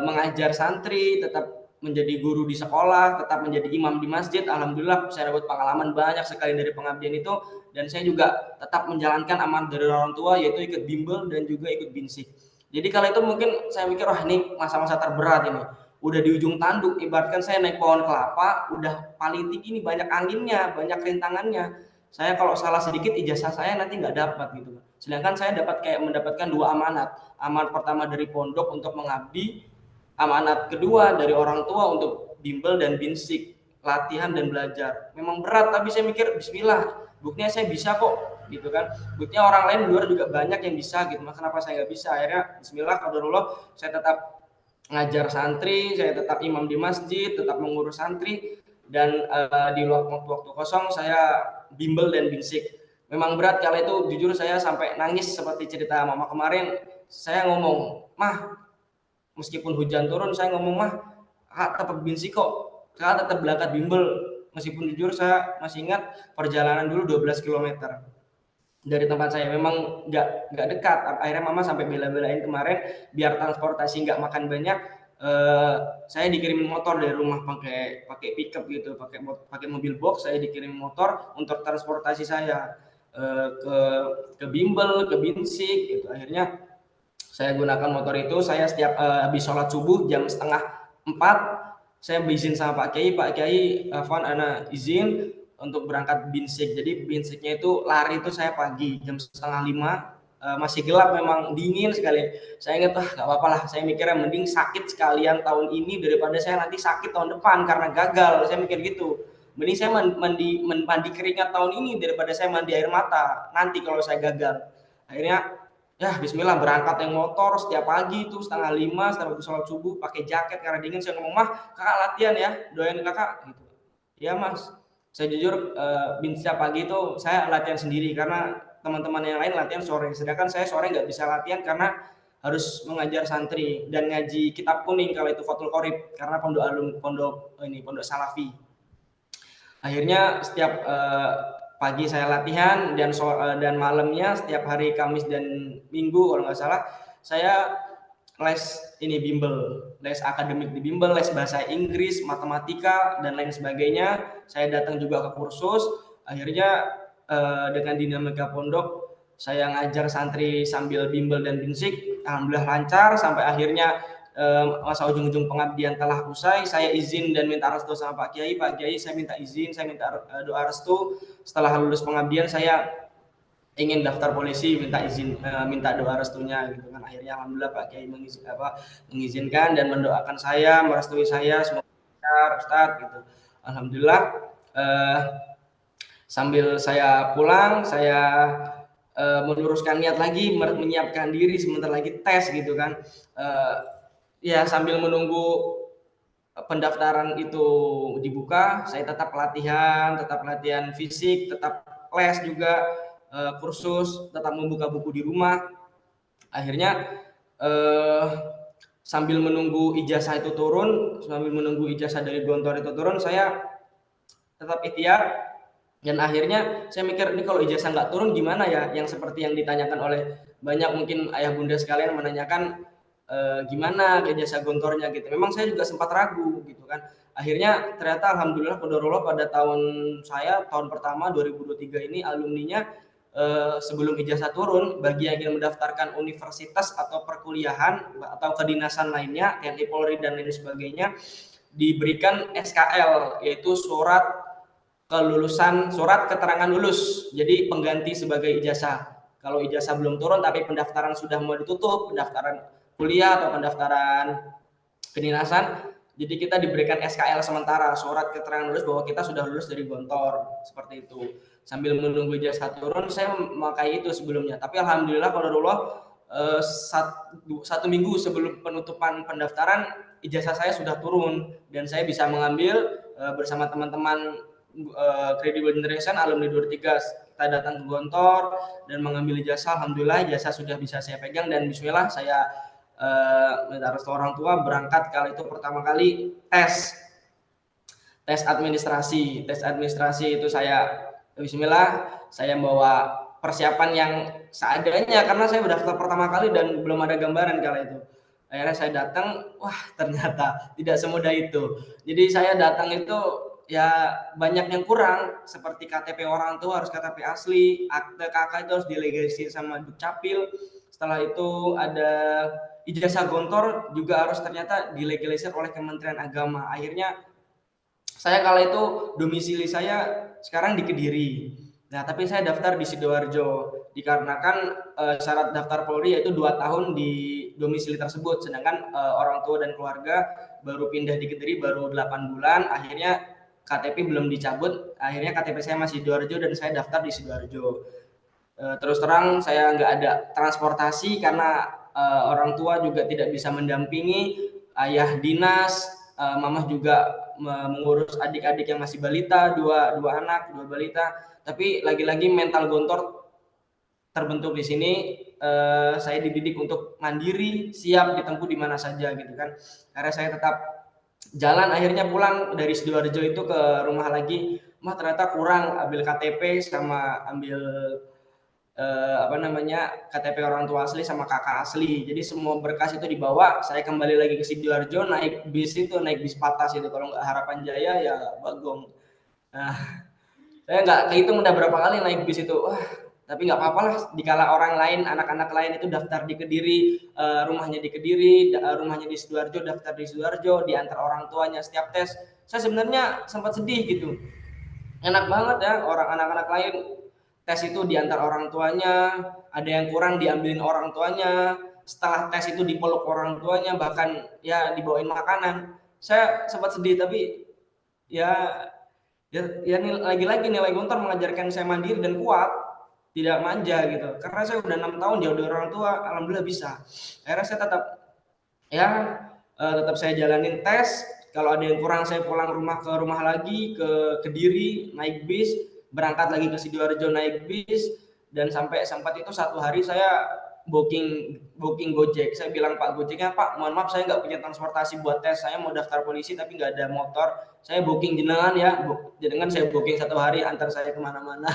S2: mengajar santri, tetap menjadi guru di sekolah, tetap menjadi imam di masjid. Alhamdulillah saya dapat pengalaman banyak sekali dari pengabdian itu, dan saya juga tetap menjalankan amanat dari orang tua, yaitu ikut bimbel dan juga ikut binsik. Jadi kala itu mungkin saya mikir, wah ini masa-masa terberat ini. Udah di ujung tanduk, ibaratkan saya naik pohon kelapa, udah paling tinggi ini, banyak anginnya, banyak rintangannya. Saya kalau salah sedikit ijazah saya nanti nggak dapat gitu. Sedangkan saya mendapatkan 2 amanat. Amanat pertama dari pondok untuk mengabdi, amanat kedua dari orang tua untuk bimbel dan binsik, latihan dan belajar. Memang berat, tapi saya mikir bismillah, buktinya saya bisa kok gitu kan. Buktinya orang lain di luar juga banyak yang bisa gitu. Kenapa saya nggak bisa? Akhirnya bismillah, qadarullah, saya tetap ngajar santri, saya tetap imam di masjid, tetap mengurus santri, dan di waktu-waktu kosong saya bimbel dan binsik. Memang berat kala itu, jujur saya sampai nangis seperti cerita mama kemarin. Saya ngomong, mah meskipun hujan turun, saya ngomong, mah tetap binsik kok, saya tetap berangkat bimbel. Meskipun jujur saya masih ingat perjalanan dulu 12 km dari tempat saya, memang nggak dekat. Akhirnya mama sampai bela-belain kemarin biar transportasi nggak makan banyak. Saya dikirimin motor dari rumah pakai pickup gitu, pakai mobil box. Saya dikirim motor untuk transportasi saya ke bimbel, ke binsik gitu. Akhirnya saya gunakan motor itu. Saya setiap habis sholat subuh jam 3:30 saya berizin sama Pak Kiai, Afwan, ana izin untuk berangkat binsik. Jadi binsiknya itu lari itu saya pagi jam 4:30, masih gelap, memang dingin sekali. Saya ingat, nggak apa-apa lah, saya mikirnya mending sakit sekalian tahun ini daripada saya nanti sakit tahun depan karena gagal. Saya mikir gitu, mending saya mandi keringat tahun ini daripada saya mandi air mata nanti kalau saya gagal. Akhirnya ya bismillah, berangkat yang motor setiap pagi itu 4:30 setelah sholat subuh, pakai jaket karena dingin. Saya ngomong, mah kakak latihan ya, doain kakak gitu. Ya Mas, saya jujur setiap pagi itu saya latihan sendiri karena teman-teman yang lain latihan sore, sedangkan saya sore nggak bisa latihan karena harus mengajar santri dan ngaji kitab kuning kalau itu Fathul Qorib karena pondok Salafi. Akhirnya setiap pagi saya latihan dan malamnya setiap hari Kamis dan Minggu kalau nggak salah saya les akademik di bimbel, les bahasa Inggris, matematika dan lain sebagainya. Saya datang juga ke kursus. Akhirnya dengan dinamika pondok saya ngajar santri sambil bimbel dan binsik, alhamdulillah lancar sampai akhirnya masa ujung-ujung pengabdian telah usai. Saya izin dan minta restu sama Pak Kiai. Pak Kiai, saya minta izin, saya minta doa restu. Setelah lulus pengabdian saya ingin daftar polisi, minta izin, minta doa restunya gitu kan. Akhirnya alhamdulillah Pak Kiai mengizinkan dan mendoakan saya, merestui saya, semoga lancar Ustaz gitu. Alhamdulillah sambil saya pulang saya meluruskan niat lagi, menyiapkan diri sebentar lagi tes gitu kan. Ya sambil menunggu pendaftaran itu dibuka, saya tetap latihan fisik, tetap les juga, kursus, tetap membuka buku di rumah. Akhirnya sambil menunggu ijazah itu turun, sambil menunggu ijazah dari Gontor itu turun, saya tetap ikhtiar. Dan akhirnya saya mikir, ini kalau ijazah nggak turun gimana ya? Yang seperti yang ditanyakan oleh banyak mungkin ayah bunda sekalian menanyakan gimana ijazah gontornya gitu. Memang saya juga sempat ragu gitu kan. Akhirnya ternyata alhamdulillah qadarullah pada tahun pertama 2023 ini alumninya sebelum ijazah turun bagi yang ingin mendaftarkan universitas atau perkuliahan atau kedinasan lainnya, TNI Polri dan lain sebagainya diberikan SKL yaitu surat keterangan lulus, jadi pengganti sebagai ijazah. Kalau ijazah belum turun tapi pendaftaran sudah mau ditutup, pendaftaran kuliah atau pendaftaran kedinasan, jadi kita diberikan SKL sementara, surat keterangan lulus bahwa kita sudah lulus dari Gontor, seperti itu. Sambil menunggu ijazah turun, saya memakai itu sebelumnya. Tapi alhamdulillah qadarullah satu minggu sebelum penutupan pendaftaran, ijazah saya sudah turun dan saya bisa mengambil bersama teman-teman Credible Generation alumni 23 kita datang ke Gontor dan mengambil ijazah. Alhamdulillah ijazah sudah bisa saya pegang dan bismillah saya minta restu orang tua berangkat kali itu pertama kali tes administrasi itu saya bismillah saya bawa persiapan yang seadanya karena saya udah daftar pertama kali dan belum ada gambaran kala itu. Akhirnya saya datang, wah ternyata tidak semudah itu. Jadi saya datang itu ya banyak yang kurang, seperti KTP orang tua harus KTP asli, akte kakak itu harus dilegalisir sama Dukcapil. Setelah itu ada ijazah gontor juga harus ternyata dilegalisir oleh Kementerian Agama. Akhirnya saya kala itu domisili saya sekarang di Kediri. Nah, tapi saya daftar di Sidoarjo dikarenakan syarat daftar Polri yaitu 2 tahun di domisili tersebut, sedangkan orang tua dan keluarga baru pindah di Kediri baru 8 bulan. Akhirnya KTP belum dicabut, akhirnya KTP saya masih Sidoarjo dan saya daftar di Sidoarjo. Terus terang saya nggak ada transportasi karena orang tua juga tidak bisa mendampingi, ayah dinas, mamah juga mengurus adik-adik yang masih balita, dua balita. Tapi lagi-lagi mental gontor terbentuk di sini. Saya dididik untuk mandiri, siap ditempuh di mana saja gitu kan. Karena saya tetap jalan, akhirnya pulang dari Sidoarjo itu ke rumah lagi, mah ternyata kurang ambil KTP sama ambil KTP orang tua asli sama kakak asli. Jadi semua berkas itu dibawa, saya kembali lagi ke Sidoarjo naik bis Patas itu, kalau nggak Harapan Jaya ya Bagong. Nah, saya nggak kehitung udah berapa kali naik bis itu. Wah, tapi nggak apa-apa lah, dikala orang lain, anak-anak lain itu daftar di Kediri, rumahnya di Kediri, rumahnya di Sidoarjo, daftar di Sidoarjo, diantar orang tuanya setiap tes. Saya sebenarnya sempat sedih gitu. Enak banget ya orang anak-anak lain tes itu diantar orang tuanya, ada yang kurang diambilin orang tuanya, setelah tes itu dipeluk orang tuanya, bahkan ya dibawain makanan. Saya sempat sedih, tapi ya lagi-lagi nilai gontor mengajarkan saya mandiri dan kuat, tidak manja gitu. Karena saya udah 6 tahun jauh dari orang tua, alhamdulillah bisa. Akhirnya saya tetap ya tetap saya jalanin tes. Kalau ada yang kurang saya pulang ke rumah lagi ke Kediri naik bis, berangkat lagi ke Sidoarjo naik bis, dan sampai sempat itu satu hari saya booking Gojek. Saya bilang Pak Gojeknya, Pak mohon maaf saya nggak punya transportasi buat tes, saya mau daftar polisi tapi nggak ada motor, saya booking jenengan ya, jenengan saya booking satu hari antar saya kemana-mana.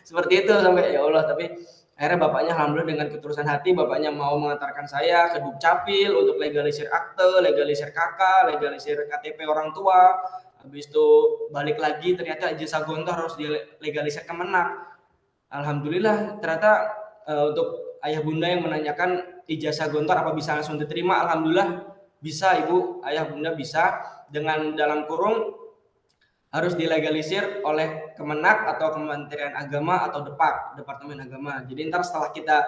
S2: Seperti itu sampai ya Allah. Tapi akhirnya bapaknya alhamdulillah dengan ketulusan hati bapaknya mau mengantarkan saya ke Dukcapil untuk legalisir akte, legalisir KK, legalisir KTP orang tua. Habis itu balik lagi ternyata ijazah gontor harus dilegalisir Kemenak. Alhamdulillah ternyata untuk ayah bunda yang menanyakan ijazah gontor apa bisa langsung diterima, alhamdulillah bisa Ibu, ayah bunda bisa, dengan dalam kurung harus dilegalisir oleh Kemenak atau Kementerian Agama atau DEPAK, Departemen Agama. Jadi ntar setelah kita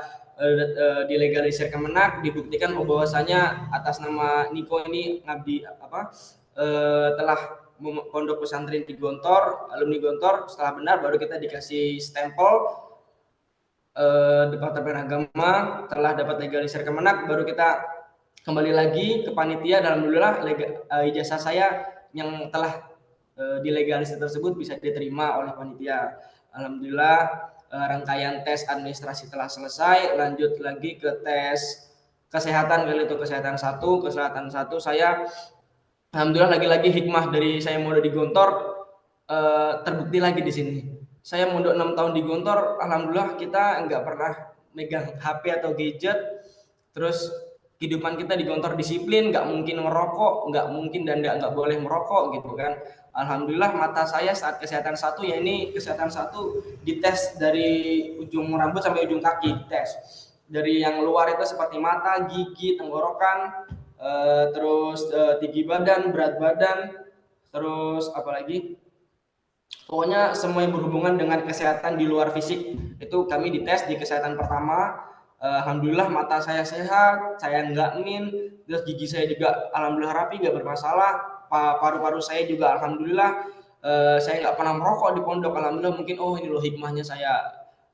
S2: dilegalisir Kemenak, dibuktikan bahwasanya atas nama Niko ini ngabdi telah pondok pesantren di Gontor, alumni Gontor, setelah benar baru kita dikasih stempel Departemen Agama, telah dapat legalisir Kemenak, baru kita kembali lagi ke panitia. Dan alhamdulillah ijazah saya yang telah dilegalisir tersebut bisa diterima oleh panitia. Alhamdulillah rangkaian tes administrasi telah selesai, lanjut lagi ke tes kesehatan, kali itu kesehatan 1 saya alhamdulillah lagi-lagi hikmah dari saya mondok di Gontor terbukti lagi di sini. Saya mondok 6 tahun di Gontor, alhamdulillah kita nggak pernah megang HP atau gadget. Terus kehidupan kita di Gontor disiplin, nggak mungkin merokok, nggak mungkin dan nggak boleh merokok gitu kan. Alhamdulillah mata saya saat kesehatan 1, ya ini kesehatan 1 dites dari ujung rambut sampai ujung kaki dites. Dari yang luar itu seperti mata, gigi, tenggorokan, terus tinggi badan, berat badan, terus apalagi pokoknya semua yang berhubungan dengan kesehatan di luar fisik itu kami dites di kesehatan pertama. Alhamdulillah mata saya sehat, saya nggak min, terus gigi saya juga alhamdulillah rapi, nggak bermasalah. Paru-paru saya juga alhamdulillah saya nggak pernah merokok di pondok. Alhamdulillah, mungkin ini loh hikmahnya saya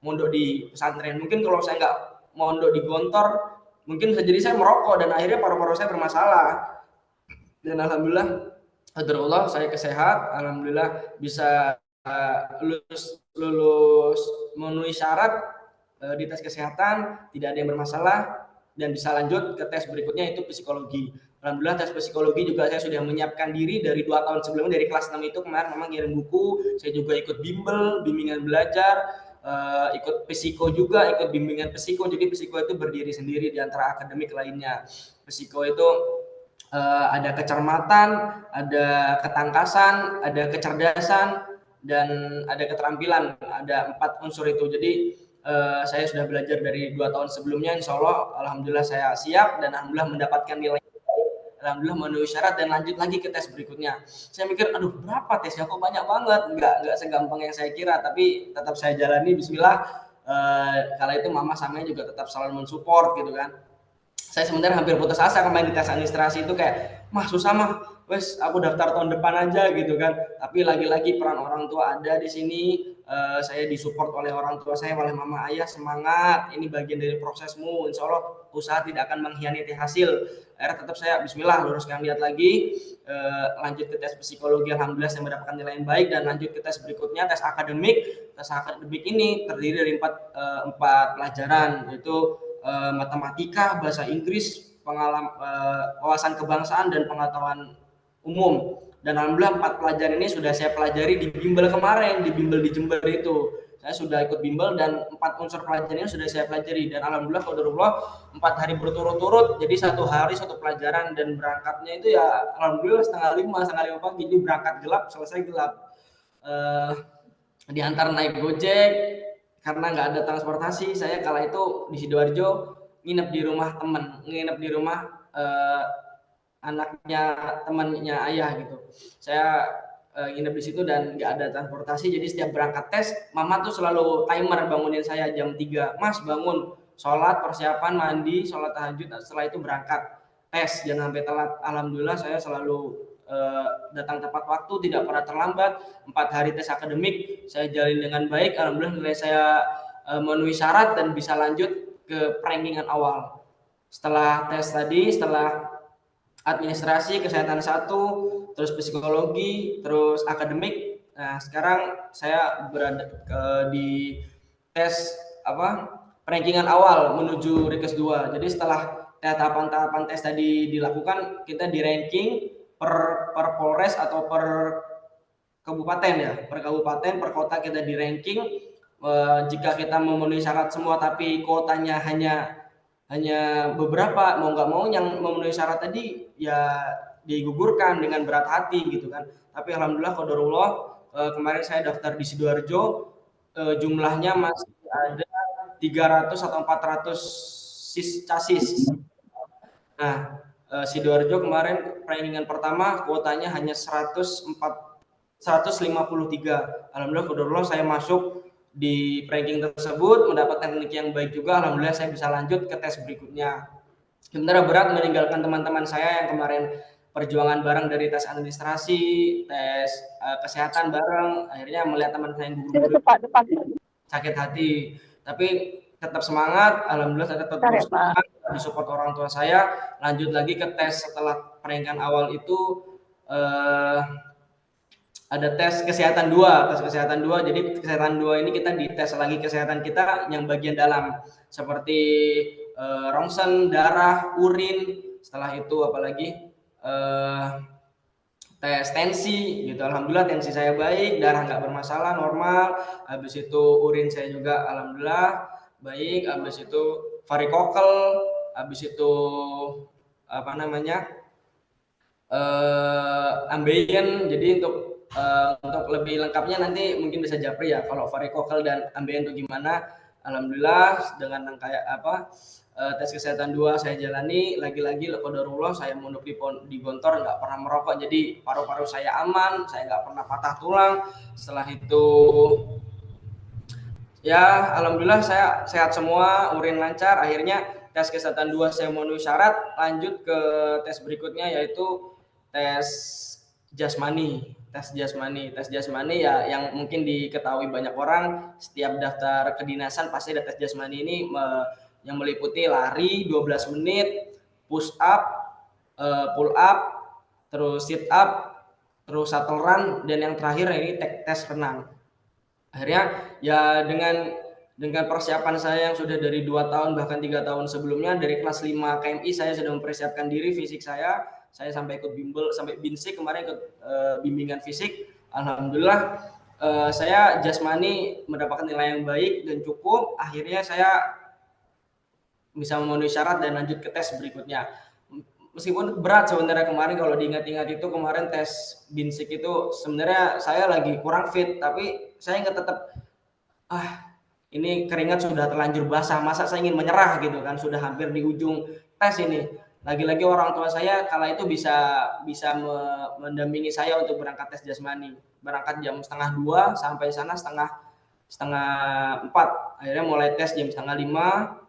S2: mondok di pesantren. Mungkin kalau saya nggak mondok di Gontor mungkin bisa jadi saya merokok dan akhirnya paru-paru saya bermasalah. Dan alhamdulillah hadirullah saya kesehat, alhamdulillah bisa lulus memenuhi syarat di tes kesehatan, tidak ada yang bermasalah, dan bisa lanjut ke tes berikutnya itu psikologi. Alhamdulillah tes psikologi juga saya sudah menyiapkan diri dari 2 tahun sebelumnya, dari kelas 6 itu kemarin memang ngirim buku, saya juga ikut bimbel, bimbingan belajar, ikut psiko juga, ikut bimbingan psiko. Jadi psiko itu berdiri sendiri di antara akademik lainnya. Psiko itu ada kecermatan, ada ketangkasan, ada kecerdasan, dan ada keterampilan, ada 4 unsur itu. Jadi saya sudah belajar dari 2 tahun sebelumnya, insya Allah alhamdulillah saya siap dan alhamdulillah mendapatkan nilai alhamdulillah memenuhi syarat dan lanjut lagi ke tes berikutnya. Saya mikir aduh berapa tesnya kok banyak banget, nggak segampang yang saya kira, tapi tetap saya jalani bismillah. Kala itu mama sama juga tetap selalu mensupport gitu kan. Saya sebenarnya hampir putus asa kemarin di tes administrasi itu, kayak mah susah mah, wes aku daftar tahun depan aja gitu kan. Tapi lagi-lagi peran orang tua ada di sini, saya disupport oleh orang tua saya, oleh mama ayah, semangat, ini bagian dari prosesmu, insya Allah usaha tidak akan mengkhianati hasil. Akhirnya tetap saya bismillah luruskan niat lagi, lanjut ke tes psikologi, alhamdulillah saya mendapatkan nilai yang baik, dan lanjut ke tes berikutnya, tes akademik. Tes akademik ini terdiri dari 4 pelajaran, yaitu matematika, bahasa Inggris, wawasan kebangsaan, dan pengetahuan umum. Dan alhamdulillah 4 pelajaran ini sudah saya pelajari di bimbel kemarin, di bimbel di Jember itu. Saya sudah ikut bimbel dan 4 unsur pelajaran ini sudah saya pelajari, dan alhamdulillah qadarullah 4 hari berturut-turut, jadi 1 hari 1 pelajaran, dan berangkatnya itu ya alhamdulillah setengah 5 pagi, jadi berangkat gelap selesai gelap. Diantar naik Gojek karena nggak ada transportasi. Saya kala itu di Sidoarjo nginep di rumah teman, nginep di rumah anaknya temannya ayah gitu. Saya nginep di situ dan nggak ada transportasi, jadi setiap berangkat tes mama tuh selalu timer bangunin saya jam 3, mas bangun, sholat, persiapan, mandi, sholat tahajud, setelah itu berangkat tes, jangan sampai telat. Alhamdulillah saya selalu datang tepat waktu, tidak pernah terlambat. 4 hari tes akademik saya jalin dengan baik, alhamdulillah nilai saya memenuhi syarat dan bisa lanjut ke rankingan awal. Setelah tes tadi, setelah administrasi, kesehatan 1, terus psikologi, terus akademik. Nah, sekarang saya berada di tes rankingan awal menuju Rikes 2. Jadi setelah tahapan-tahapan tes tadi dilakukan, kita di ranking per Polres atau per kabupaten ya, per kabupaten, per kota kita di ranking. Jika kita memenuhi syarat semua tapi kuotanya hanya beberapa, mau nggak mau yang memenuhi syarat tadi ya digugurkan dengan berat hati gitu kan. Tapi alhamdulillah qadarullah, kemarin saya daftar di Sidoarjo, jumlahnya masih ada 300 atau 400 chassis. Nah, Sidoarjo kemarin rankingan pertama kuotanya hanya 153. Alhamdulillah qadarullah saya masuk di ranking tersebut, mendapatkan teknik yang baik juga. Alhamdulillah saya bisa lanjut ke tes berikutnya. Sebenarnya berat meninggalkan teman-teman saya yang kemarin perjuangan bareng dari tes administrasi, tes kesehatan bareng. Akhirnya melihat teman saya yang gugur sakit hati. Tapi tetap semangat. Alhamdulillah saya tetap terus semangat, disupport orang tua saya. Lanjut lagi ke tes setelah rankingan awal itu. Ada tes kesehatan 2, jadi kesehatan 2 ini kita dites lagi kesehatan kita yang bagian dalam seperti rongsen, darah, urin, setelah itu apalagi tes tensi gitu. Alhamdulillah tensi saya baik, darah nggak bermasalah, normal. Habis itu urin saya juga alhamdulillah baik. Habis itu varikokel, habis itu ambeien. Jadi untuk lebih lengkapnya nanti mungkin bisa Japri ya, kalau varikokel dan ambeien itu gimana. Alhamdulillah dengan kayak tes kesehatan 2 saya jalani. Lagi-lagi qadarullah saya mondok di Gontor, nggak pernah merokok, jadi paru-paru saya aman, saya nggak pernah patah tulang. Setelah itu ya alhamdulillah saya sehat semua, urin lancar. Akhirnya tes kesehatan 2 saya memenuhi syarat, lanjut ke tes berikutnya yaitu tes jasmani. Tes jasmani ya yang mungkin diketahui banyak orang, setiap daftar kedinasan pasti ada tes jasmani ini, yang meliputi lari 12 menit, push up, pull up, terus sit up, terus shuttle run, dan yang terakhir ini tes renang. Akhirnya ya dengan persiapan saya yang sudah dari 2 tahun bahkan 3 tahun sebelumnya, dari kelas 5 KMI saya sudah mempersiapkan diri fisik saya sampai ikut bimbel, sampai binsik kemarin ikut bimbingan fisik. Alhamdulillah saya jasmani mendapatkan nilai yang baik dan cukup. Akhirnya saya bisa memenuhi syarat dan lanjut ke tes berikutnya. Meskipun berat sebenarnya kemarin, kalau diingat-ingat itu kemarin tes binsik itu sebenarnya saya lagi kurang fit, tapi saya ingat tetap ini keringat sudah terlanjur basah, masa saya ingin menyerah gitu kan, sudah hampir di ujung tes ini. Lagi-lagi orang tua saya kala itu bisa mendampingi saya untuk berangkat tes jasmani. Berangkat jam 1:30 sampai sana setengah 4. Akhirnya mulai tes jam 4:30.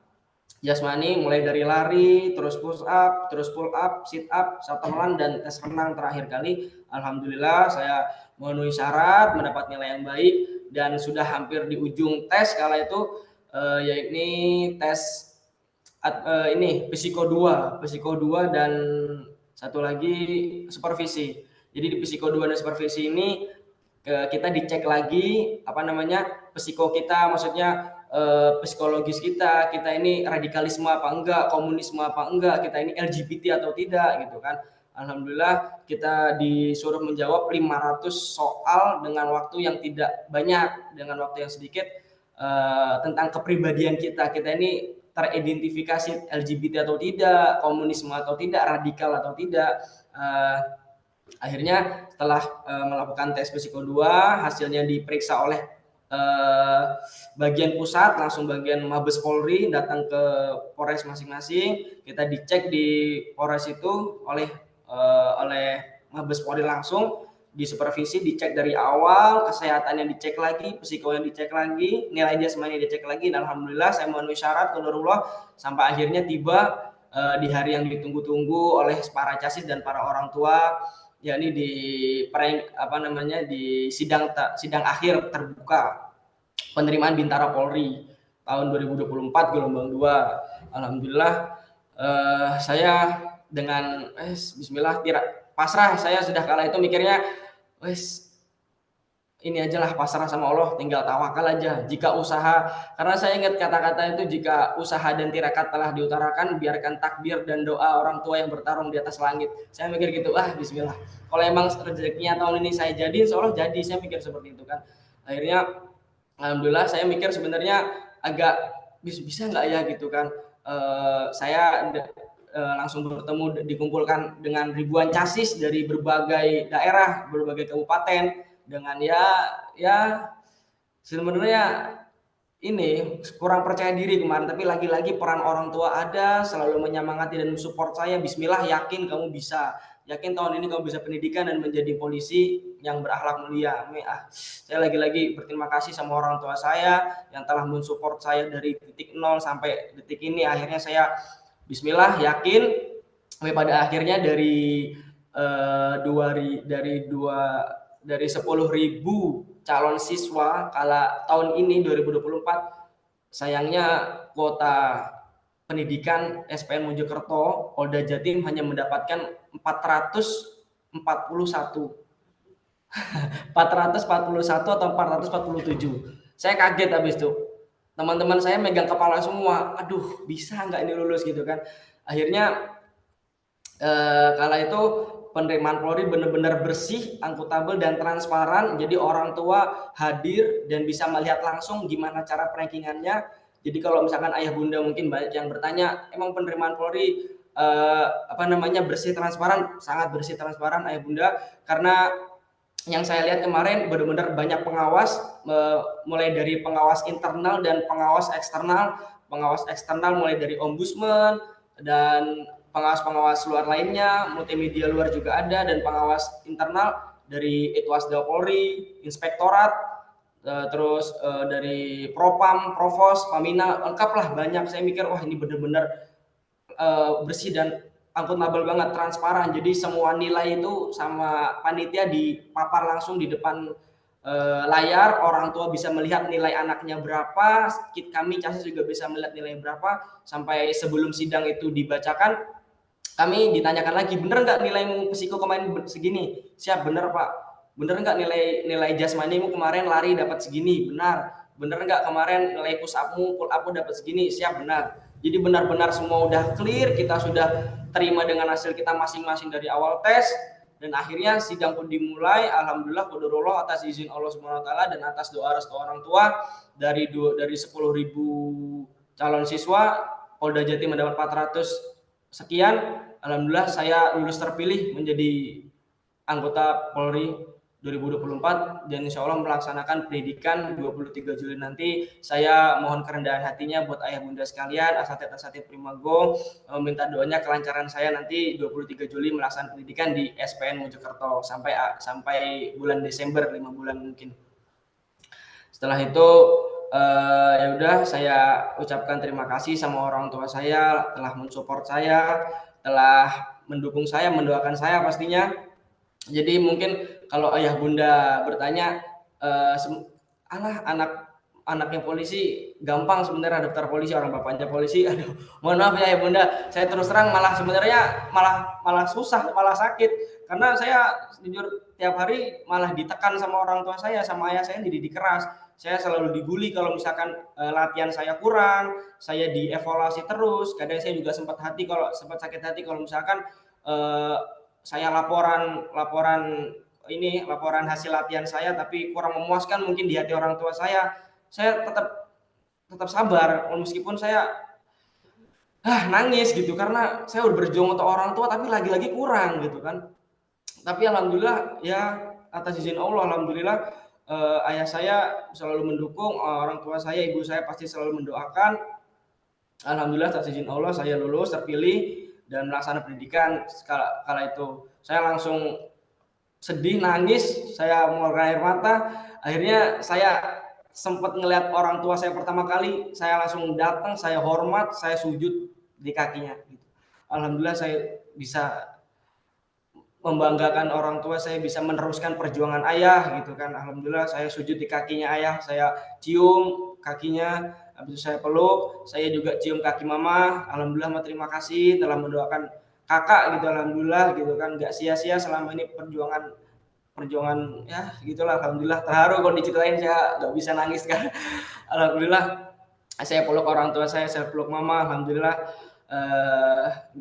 S2: Jasmani mulai dari lari, terus push up, terus pull up, sit up, shuttle run, dan tes renang terakhir kali. Alhamdulillah saya memenuhi syarat, mendapat nilai yang baik, dan sudah hampir di ujung tes kala itu, yakni tes psiko 2 dan satu lagi supervisi. Jadi di psiko 2 dan supervisi ini kita dicek lagi psiko kita, maksudnya psikologis kita ini radikalisme apa enggak, komunisme apa enggak, kita ini LGBT atau tidak gitu kan. Alhamdulillah kita disuruh menjawab 500 soal dengan waktu yang tidak banyak, dengan waktu yang sedikit, tentang kepribadian kita ini teridentifikasi LGBT atau tidak, komunisme atau tidak, radikal atau tidak. Akhirnya setelah melakukan tes psiko 2, hasilnya diperiksa oleh bagian pusat, langsung bagian Mabes Polri datang ke Polres masing-masing. Kita dicek di Polres itu oleh Mabes Polri, langsung disupervisi, dicek dari awal, kesehatannya dicek lagi, psikonya dicek lagi, nilai jasmani dicek lagi, dan alhamdulillah saya memenuhi syarat qadarullah sampai akhirnya tiba di hari yang ditunggu-tunggu oleh para chassis dan para orang tua, yakni di sidang akhir terbuka penerimaan Bintara Polri tahun 2024 gelombang 2. Alhamdulillah saya dengan bismillah pasrah. Saya sudah kala itu mikirnya ini ajalah pasrah sama Allah, tinggal tawakal aja. Jika usaha, karena saya ingat kata-kata itu, jika usaha dan tirakat telah diutarakan, biarkan takbir dan doa orang tua yang bertarung di atas langit. Saya mikir gitu, bismillah. Kalau emang rezekinya tahun ini saya jadi, insya Allah jadi. Saya mikir seperti itu kan. Akhirnya, alhamdulillah saya mikir sebenarnya agak bisa nggak ya gitu kan. Saya langsung bertemu, dikumpulkan dengan ribuan casis dari berbagai daerah, berbagai kabupaten, dengan ya sebenarnya ini kurang percaya diri kemarin, tapi lagi-lagi peran orang tua ada, selalu menyemangati dan support saya. Bismillah, yakin kamu bisa, yakin tahun ini kamu bisa pendidikan dan menjadi polisi yang berakhlak mulia. Saya lagi-lagi berterima kasih sama orang tua saya yang telah mensupport saya dari titik nol sampai detik ini. Akhirnya saya bismillah yakin, sampai pada akhirnya dari 10.000 calon siswa kala tahun ini 2024, sayangnya kuota pendidikan SPN Mojokerto Polda Jatim hanya mendapatkan 441 atau 447. Saya kaget habis itu. Teman-teman saya megang kepala semua, aduh bisa nggak ini lulus gitu kan. Akhirnya kala itu penerimaan Polri benar-benar bersih, akuntabel dan transparan. Jadi orang tua hadir dan bisa melihat langsung gimana cara rankingannya. Jadi kalau misalkan ayah bunda mungkin banyak yang bertanya, emang penerimaan Polri bersih transparan? Sangat bersih transparan ayah bunda, karena yang saya lihat kemarin benar-benar banyak pengawas, mulai dari pengawas internal dan pengawas eksternal. Pengawas eksternal mulai dari ombudsman dan pengawas-pengawas luar lainnya, multimedia luar juga ada, dan pengawas internal dari Itwasda Polri, Inspektorat, terus dari Propam, Provos, Pamina, lengkap lah, banyak. Saya mikir wah ini benar-benar bersih dan akuntabel banget, transparan. Jadi semua nilai itu sama panitia dipapar langsung di depan layar. Orang tua bisa melihat nilai anaknya berapa, kami casis juga bisa melihat nilai berapa. Sampai sebelum sidang itu dibacakan, kami ditanyakan lagi, bener nggak nilaimu psiko kemarin segini? Siap, bener Pak. Bener nggak nilai jasmanimu kemarin lari dapat segini? Benar. Bener nggak kemarin nilai push upmu, pull upmu dapat segini? Siap, benar. Jadi benar-benar semua udah clear, kita sudah terima dengan hasil kita masing-masing dari awal tes, dan akhirnya sidang pun dimulai. Alhamdulillah, qadarullah, atas izin Allah Subhanahu wa taala dan atas doa restu orang tua, dari 10.000 calon siswa, Polda Jatim mendapat 400 sekian. Alhamdulillah saya lulus terpilih menjadi anggota Polri 2024 dan insya Allah melaksanakan pendidikan 23 Juli nanti. Saya mohon kerendahan hatinya buat ayah bunda sekalian, asatid Primago, minta doanya kelancaran saya nanti 23 Juli melaksanakan pendidikan di SPN Mojokerto sampai bulan Desember, 5 bulan mungkin. Setelah itu ya udah, saya ucapkan terima kasih sama orang tua saya telah mensupport saya, telah mendukung saya, mendoakan saya pastinya. Jadi mungkin kalau ayah bunda bertanya, anaknya polisi gampang sebenarnya daftar polisi, orang bapaknya polisi. Aduh, mohon maaf ya ayah bunda, saya terus terang sebenarnya malah susah, malah sakit, karena saya jujur tiap hari malah ditekan sama orang tua saya, sama ayah saya dididik keras. Saya selalu dibully kalau misalkan latihan saya kurang, saya dievaluasi terus. Kadang saya juga sempat sakit hati kalau misalkan saya laporan hasil latihan saya tapi kurang memuaskan mungkin di hati orang tua saya tetap sabar meskipun saya nangis gitu, karena saya udah berjuang untuk orang tua tapi lagi-lagi kurang gitu kan. Tapi alhamdulillah ya, atas izin Allah, alhamdulillah ayah saya selalu mendukung, orang tua saya, ibu saya pasti selalu mendoakan. Alhamdulillah atas izin Allah saya lulus terpilih dan melaksanakan pendidikan. Kala itu saya langsung sedih, nangis, saya mengeluarkan air mata. Akhirnya saya sempat ngelihat orang tua saya pertama kali, saya langsung datang, saya hormat, saya sujud di kakinya gitu. Alhamdulillah saya bisa membanggakan orang tua, saya bisa meneruskan perjuangan ayah gitu kan. Alhamdulillah saya sujud di kakinya ayah, saya cium kakinya, habis itu saya peluk, saya juga cium kaki mama. Alhamdulillah terima kasih telah mendoakan kakak gitu, alhamdulillah gitu kan, nggak sia-sia selama ini perjuangan ya gitulah, alhamdulillah. Terharu kalau diceritain, saya nggak bisa nangis kan. Alhamdulillah saya peluk orang tua saya peluk mama, alhamdulillah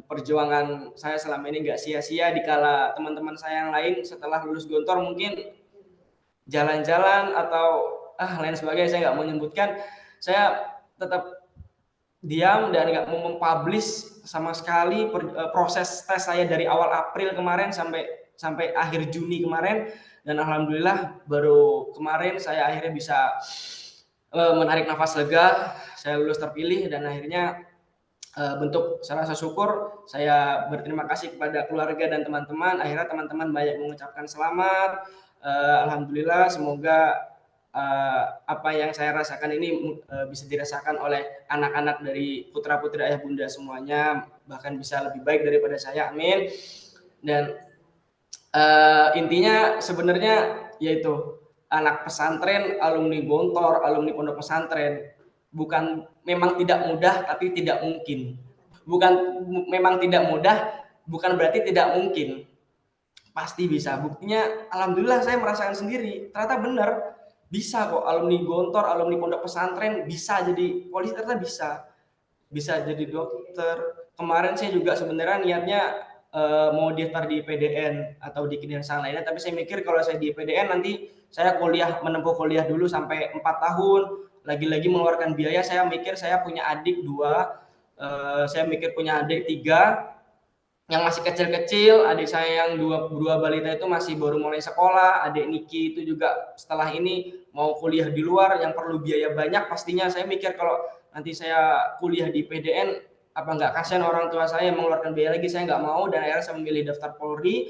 S2: perjuangan saya selama ini nggak sia-sia. Dikala teman-teman saya yang lain setelah lulus Gontor mungkin jalan-jalan atau lain sebagainya, saya nggak mau menyebutkan, saya tetap diam dan nggak mau mempublish sama sekali proses tes saya dari awal April kemarin sampai akhir Juni kemarin. Dan alhamdulillah baru kemarin saya akhirnya bisa menarik nafas lega, saya lulus terpilih. Dan akhirnya bentuk rasa syukur, saya berterima kasih kepada keluarga dan teman-teman. Akhirnya teman-teman banyak mengucapkan selamat. Alhamdulillah, semoga apa yang saya rasakan ini bisa dirasakan oleh anak-anak dari putra-putri ayah bunda semuanya, bahkan bisa lebih baik daripada saya, amin. Dan intinya sebenarnya yaitu anak pesantren, alumni Gontor, alumni pondok pesantren, memang tidak mudah tapi tidak mungkin. Memang tidak mudah bukan berarti tidak mungkin, pasti bisa. Buktinya alhamdulillah saya merasakan sendiri, ternyata benar. Bisa kok, alumni Gontor, alumni pondok pesantren bisa jadi polisi, ternyata bisa jadi dokter. Kemarin saya juga sebenarnya niatnya mau daftar di PDN atau di kedinasan lainnya, tapi saya mikir kalau saya di PDN nanti saya menempuh kuliah dulu sampai 4 tahun, lagi-lagi mengeluarkan biaya. Saya mikir saya punya adik 2, saya mikir punya adik 3 yang masih kecil-kecil. Adik saya yang dua balita itu masih baru mulai sekolah. Adik Niki itu juga setelah ini mau kuliah di luar yang perlu biaya banyak pastinya. Saya mikir kalau nanti saya kuliah di PDN, apa nggak kasihan orang tua saya mengeluarkan biaya lagi. Saya nggak mau, dan akhirnya saya memilih daftar Polri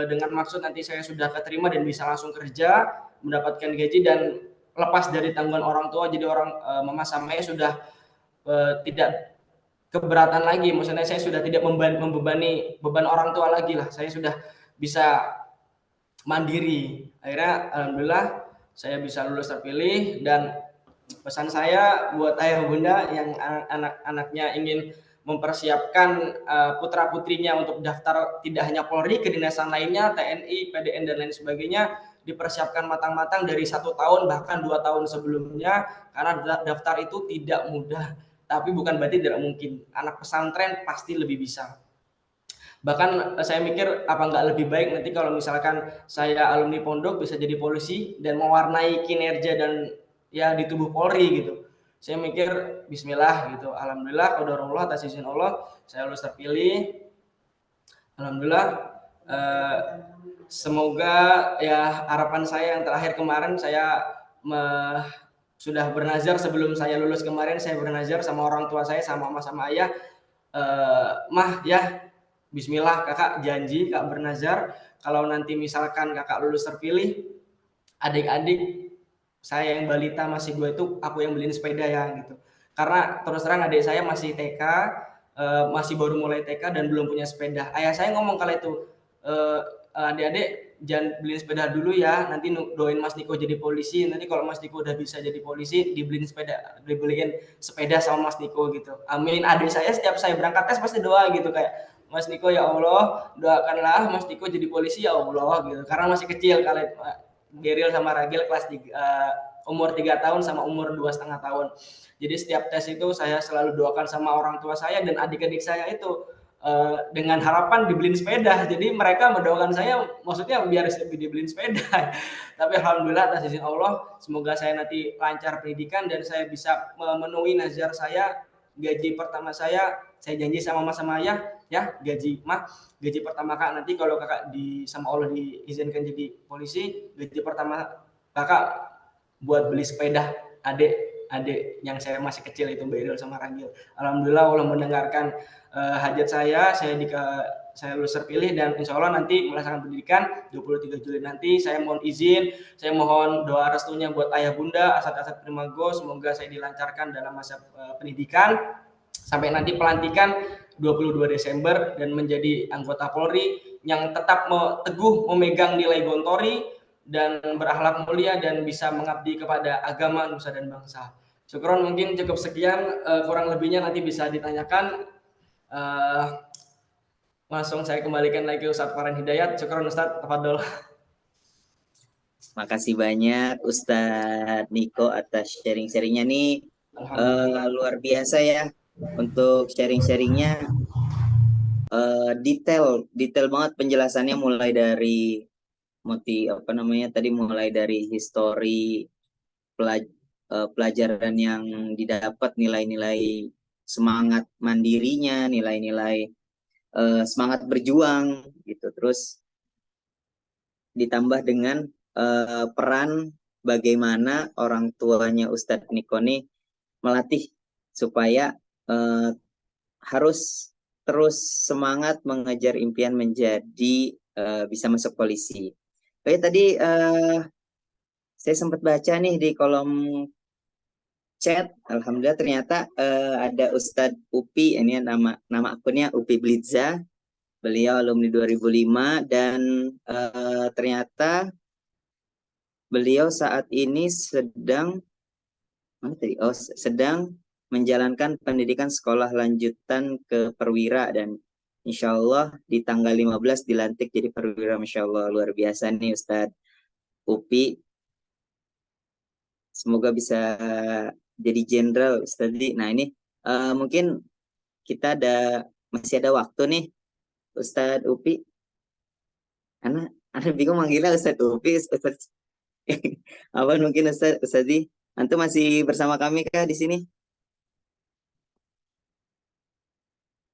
S2: dengan maksud nanti saya sudah keterima dan bisa langsung kerja, mendapatkan gaji dan lepas dari tanggungan orang tua. Jadi mama sama saya sudah tidak keberatan lagi, maksudnya saya sudah tidak membebani beban orang tua lagi lah, saya sudah bisa mandiri. Akhirnya alhamdulillah saya bisa lulus terpilih. Dan pesan saya buat ayah bunda yang anak-anaknya ingin mempersiapkan putra putrinya untuk daftar tidak hanya Polri, kedinasan lainnya, TNI, PDN dan lain sebagainya, dipersiapkan matang-matang dari 1 tahun bahkan 2 tahun sebelumnya, karena daftar itu tidak mudah. Tapi bukan berarti tidak mungkin. Anak pesantren pasti lebih bisa. Bahkan saya mikir apa nggak lebih baik nanti kalau misalkan saya alumni pondok bisa jadi polisi dan mewarnai kinerja dan ya di tubuh Polri gitu. Saya mikir bismillah gitu. Alhamdulillah qadarullah, atas izin Allah saya lulus terpilih. Alhamdulillah. Semoga ya harapan saya yang terakhir kemarin, saya sudah bernazar sebelum saya lulus kemarin, saya bernazar sama orang tua saya, sama mama sama ayah, mah ya bismillah kakak janji, kak bernazar kalau nanti misalkan kakak lulus terpilih, adik-adik saya yang balita masih 2 itu aku yang beliin sepeda ya gitu. Karena terus terang adik saya masih TK, masih baru mulai TK dan belum punya sepeda. Ayah saya ngomong kala itu, adik-adik jangan beliin sepeda dulu ya, nanti doain Mas Niko jadi polisi, nanti kalau Mas Niko udah bisa jadi polisi dibeliin sepeda sama Mas Niko gitu. Amin. Adik saya setiap saya berangkat tes pasti doa gitu, kayak Mas Niko ya Allah doakanlah Mas Niko jadi polisi ya Allah gitu, karena masih kecil kali Geril sama Ragil kelas 3, umur 3 tahun sama umur 2,5 tahun. Jadi setiap tes itu saya selalu doakan sama orang tua saya dan adik-adik saya itu dengan harapan dibeliin sepeda. Jadi mereka mendoakan saya, maksudnya biar dibeliin sepeda. Tapi alhamdulillah atas izin Allah, semoga saya nanti lancar pendidikan dan saya bisa memenuhi nazar saya. Gaji pertama saya janji sama mas sama ayah ya, gaji pertama kak nanti kalau kakak sama Allah diizinkan jadi polisi, gaji pertama kakak buat beli sepeda adik yang saya masih kecil itu, Mbak Iril sama Ragil. Alhamdulillah Allah mendengarkan hajat saya lulus terpilih dan insya Allah nanti melaksanakan pendidikan 23 Juli nanti. Saya mohon doa restunya buat ayah bunda, asat-asat primago, semoga saya dilancarkan dalam masa pendidikan sampai nanti pelantikan 22 Desember dan menjadi anggota Polri yang tetap teguh memegang nilai Gontori dan berakhlak mulia dan bisa mengabdi kepada agama, nusa dan bangsa. Syukron, mungkin cukup sekian, kurang lebihnya nanti bisa ditanyakan. Langsung saya kembalikan lagi ke Ustadz Farhan Hidayat. Syukron Ustadz, tafadhol.
S3: Makasih banyak Ustadz Niko atas sharing-sharingnya nih.
S2: Alhamdulillah.
S3: Luar biasa ya untuk sharing-sharingnya, detail banget penjelasannya, mulai dari mulai dari histori pelajaran yang didapat, nilai-nilai semangat mandirinya, nilai-nilai semangat berjuang gitu. Terus ditambah dengan peran bagaimana orang tuanya Ustadz Niko nih melatih supaya harus terus semangat mengejar impian menjadi bisa masuk polisi. Oke, tadi saya sempat baca nih di kolom chat, alhamdulillah ternyata ada Ustadz Upi, ini nama akunnya Upi Blitza. Beliau alumni 2005 dan ternyata beliau saat ini sedang sedang menjalankan pendidikan sekolah lanjutan ke perwira, dan insya Allah di tanggal 15 dilantik jadi perwira. Masya Allah, luar biasa nih Ustadz Upi. Semoga bisa jadi jenderal Ustadz. Nah ini mungkin kita masih ada waktu nih Ustadz Upi. Anak bingung manggilnya Ustadz Upi, Ustadz apa mungkin Ustadz Antum masih bersama kami kah di sini?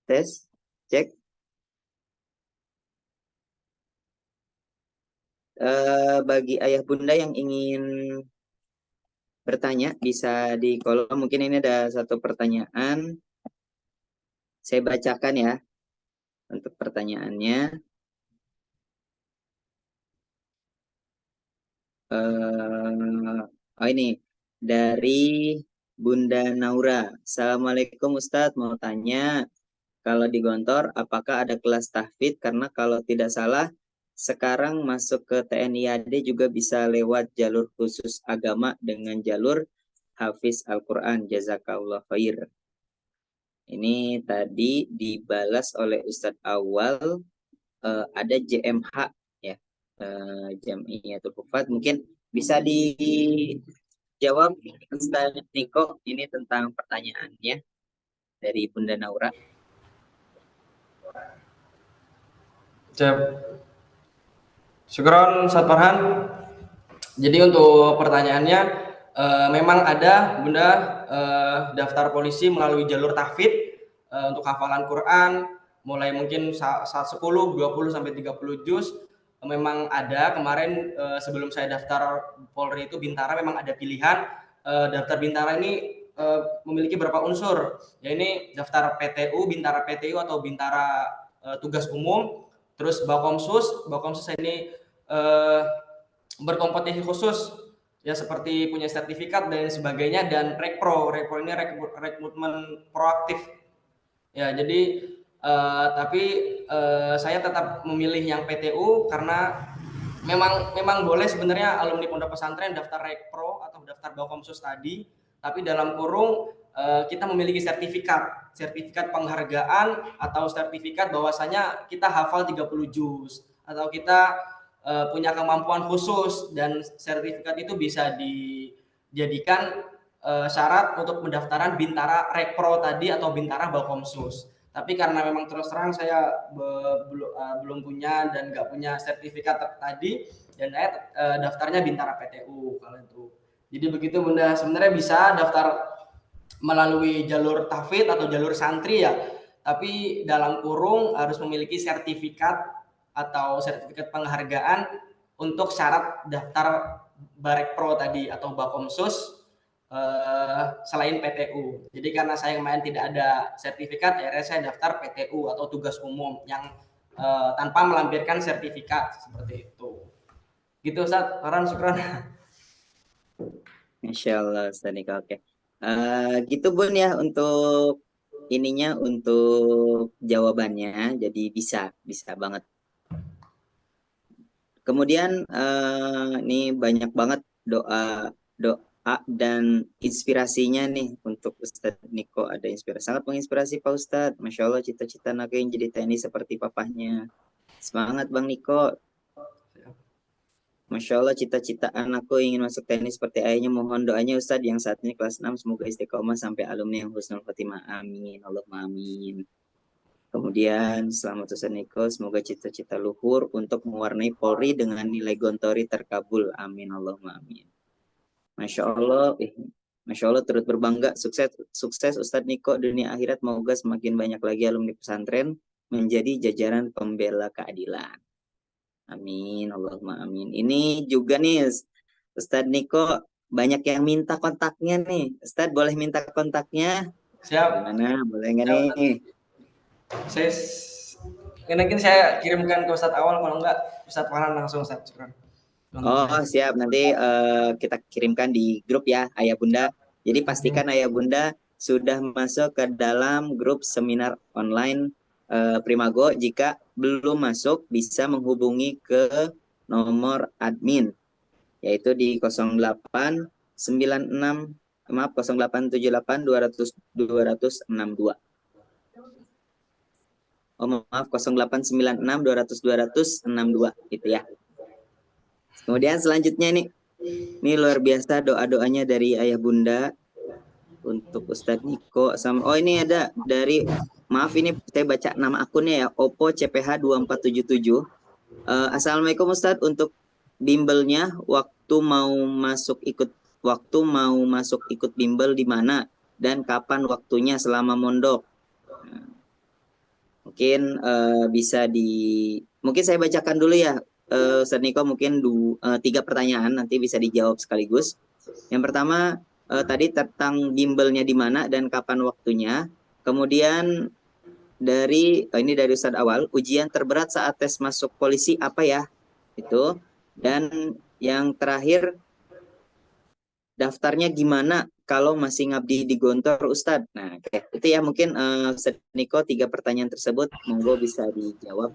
S3: Tes, cek. Bagi ayah bunda yang ingin bertanya bisa di kolom. Mungkin ini ada satu pertanyaan. Saya bacakan ya untuk pertanyaannya. Oh ini dari Bunda Naura. Assalamualaikum Ustadz, mau tanya, kalau di Gontor apakah ada kelas tahfidz? Karena kalau tidak salah sekarang masuk ke TNI AD juga bisa lewat jalur khusus agama dengan jalur Hafiz Al-Quran. Jazakallah khair. Ini tadi dibalas oleh Ustadz Awal, ada JMH ya, Jamiatul Hufaz. Mungkin bisa dijawab Ustadz Niko ini tentang pertanyaannya dari Bunda Naura.
S2: Syukron Ustadz Farhan. Jadi untuk pertanyaannya, memang ada Bunda daftar polisi melalui jalur tahfidz untuk hafalan Quran, mulai mungkin saat 10, 20 sampai 30 juz. Memang ada kemarin sebelum saya daftar Polri itu Bintara, memang ada pilihan. Daftar Bintara ini memiliki beberapa unsur. Ya ini daftar PTU, Bintara PTU atau Bintara tugas umum. Terus Bakomsus ini berkompetisi khusus ya, seperti punya sertifikat dan sebagainya, dan Rekpro ini rekrutmen proaktif ya. Jadi tapi saya tetap memilih yang PTU karena memang boleh sebenarnya alumni pondok pesantren daftar Rekpro atau daftar Bakomsus tadi, tapi dalam kurung kita memiliki sertifikat penghargaan atau sertifikat bahwasanya kita hafal 30 juz atau kita punya kemampuan khusus, dan sertifikat itu bisa dijadikan syarat untuk pendaftaran Bintara Rekpro tadi atau Bintara Bakomsus. Tapi karena memang terus terang saya belum punya dan nggak punya sertifikat tadi, dan saya daftarnya Bintara PTU kalau itu. Jadi begitu Bunda, sebenarnya bisa daftar melalui jalur tahfidz atau jalur santri ya, tapi dalam kurung harus memiliki sertifikat atau sertifikat penghargaan untuk syarat daftar Barekpro tadi atau Bakomsus selain PTU. Jadi karena saya kemarin tidak ada sertifikat, akhirnya saya daftar PTU atau tugas umum yang tanpa melampirkan sertifikat seperti itu. Gitu Ustaz, Farhan, syukran.
S3: Insya Allah Ustadz Niko, oke. Gitu Bun ya untuk ininya, untuk jawabannya, jadi bisa banget. Kemudian ini banyak banget Dan inspirasinya nih untuk Ustadz Niko, ada inspirasi, sangat menginspirasi Pak Ustadz. Masya Allah, cita-cita anaknya yang jadi TNI seperti papahnya. Semangat Bang Niko. Masya Allah, cita-cita anakku ingin masuk TNI seperti ayahnya. Mohon doanya Ustadz yang saat ini kelas 6, semoga istiqomah sampai alumni yang husnul khotimah. Amin, Allahumma amin. Kemudian selamat Ustadz Niko, semoga cita-cita luhur untuk mewarnai Polri dengan nilai gontori terkabul. Amin, Allahumma amin. Masya Allah, Masya Allah, turut berbangga, sukses Ustadz Niko dunia akhirat, semoga semakin banyak lagi alumni pesantren menjadi jajaran pembela keadilan. Amin, Allahumma amin. Ini juga nih Ustadz Niko, banyak yang minta kontaknya nih. Ustadz boleh minta kontaknya?
S2: Siap.
S3: Gimana, boleh nggak nih?
S2: Mungkin saya kirimkan ke Ustadz Awal, kalau enggak Ustadz Farhan langsung, Ustadz.
S3: Oh siap, nanti kita kirimkan di grup ya Ayah Bunda. Jadi pastikan Ayah Bunda sudah masuk ke dalam grup seminar online Primago. Jika belum masuk bisa menghubungi ke nomor admin, yaitu di 0878 200 262. Oh maaf, 0896 200 262 gitu ya. Kemudian selanjutnya ini luar biasa doa-doanya dari Ayah Bunda untuk Ustadz Niko. Oh ini ada dari, maaf ini saya baca nama akunnya ya, Oppo CPH 2477. Assalamualaikum Ustadz, untuk bimbelnya waktu mau masuk ikut bimbel di mana dan kapan waktunya selama mondok. Mungkin mungkin saya bacakan dulu ya. Ustadz Niko, mungkin 3 pertanyaan nanti bisa dijawab sekaligus. Yang pertama tadi tentang bimbelnya di mana dan kapan waktunya. Kemudian ini dari Ustadz Awal, ujian terberat saat tes masuk polisi apa ya? Itu. Dan yang terakhir, daftarnya gimana kalau masih ngabdi di Gontor Ustadz? Nah, itu ya mungkin Ustadz Niko, 3 pertanyaan tersebut monggo bisa dijawab.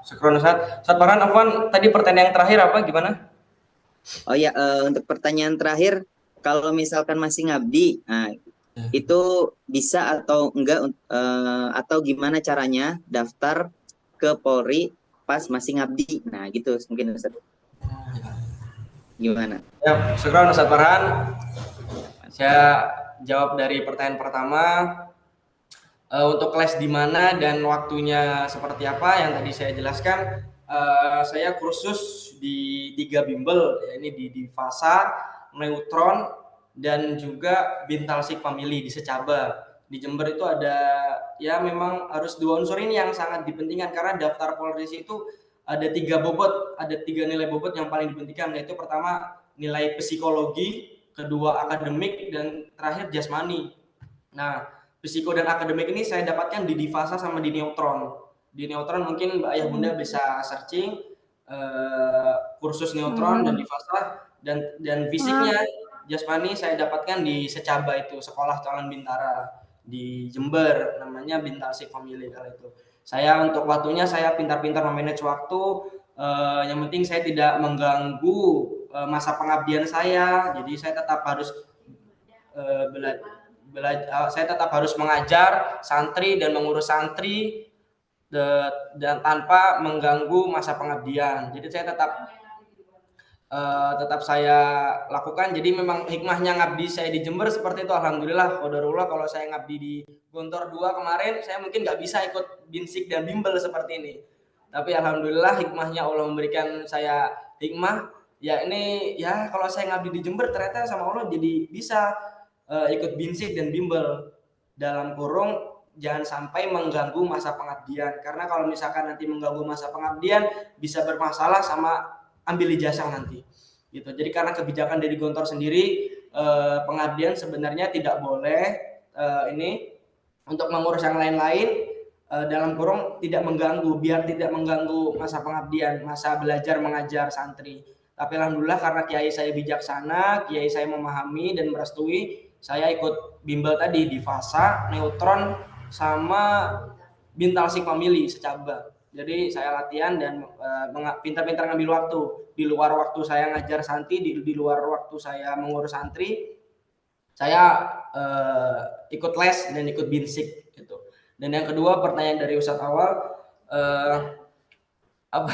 S2: Syukron Ustadz. Ustadz Farhan, Afwan, tadi pertanyaan yang terakhir apa, gimana?
S3: Oh ya, untuk pertanyaan terakhir, kalau misalkan masih ngabdi, itu bisa atau enggak, atau gimana caranya daftar ke Polri pas masih ngabdi? Nah gitu mungkin Ustadz. Gimana?
S2: Ya, syukron Ustadz Farhan. Saya jawab dari pertanyaan pertama. Untuk kelas di mana dan waktunya seperti apa yang tadi saya jelaskan, saya kursus di 3 bimbel, ya, ini di Fasa, Neutron, dan juga Bintalsik Family di Secaba. Di Jember itu ada, ya memang harus 2 unsur ini yang sangat dipentingkan, karena daftar polisi itu ada 3 bobot, ada 3 nilai bobot yang paling dipentingkan, yaitu pertama nilai psikologi, kedua akademik, dan terakhir jasmani. Nah, psiko dan akademik ini saya dapatkan di Divasa sama di Neutron. Di Neutron mungkin Mbak Ayah Bunda bisa searching kursus Neutron dan Divasa, dan fisiknya jasmani saya dapatkan di Secaba, itu Sekolah Calon Bintara di Jember, namanya Bintalsik Family kala itu. Saya untuk waktunya saya pintar-pintar memanage waktu, yang penting saya tidak mengganggu masa pengabdian saya. Jadi saya tetap harus saya tetap harus mengajar santri dan mengurus santri dan tanpa mengganggu masa pengabdian. Jadi saya tetap saya lakukan. Jadi memang hikmahnya ngabdi saya di Jember seperti itu. Alhamdulillah, qadarullah, kalau saya ngabdi di Gontor 2 kemarin, saya mungkin nggak bisa ikut binsik dan bimbel seperti ini. Tapi alhamdulillah hikmahnya Allah memberikan saya hikmah. Ya ini ya, kalau saya ngabdi di Jember ternyata sama Allah jadi bisa ikut binsik dan bimbel, dalam kurung jangan sampai mengganggu masa pengabdian, karena kalau misalkan nanti mengganggu masa pengabdian bisa bermasalah sama ambil ijazah nanti gitu. Jadi karena kebijakan dari Gontor sendiri, pengabdian sebenarnya tidak boleh ini untuk mengurus yang lain-lain, dalam kurung tidak mengganggu, biar tidak mengganggu masa pengabdian, masa belajar mengajar santri. Tapi alhamdulillah karena kiai saya bijaksana, kiai saya memahami dan merestui, saya ikut bimbel tadi di Fasa, Neutron, sama Bintalsik Family Secaba. Jadi saya latihan dan pintar-pintar ngambil waktu. Di luar waktu saya ngajar santri, di luar waktu saya mengurus santri, saya ikut les dan ikut binsik gitu. Dan yang kedua, pertanyaan dari Ustadz awal, apa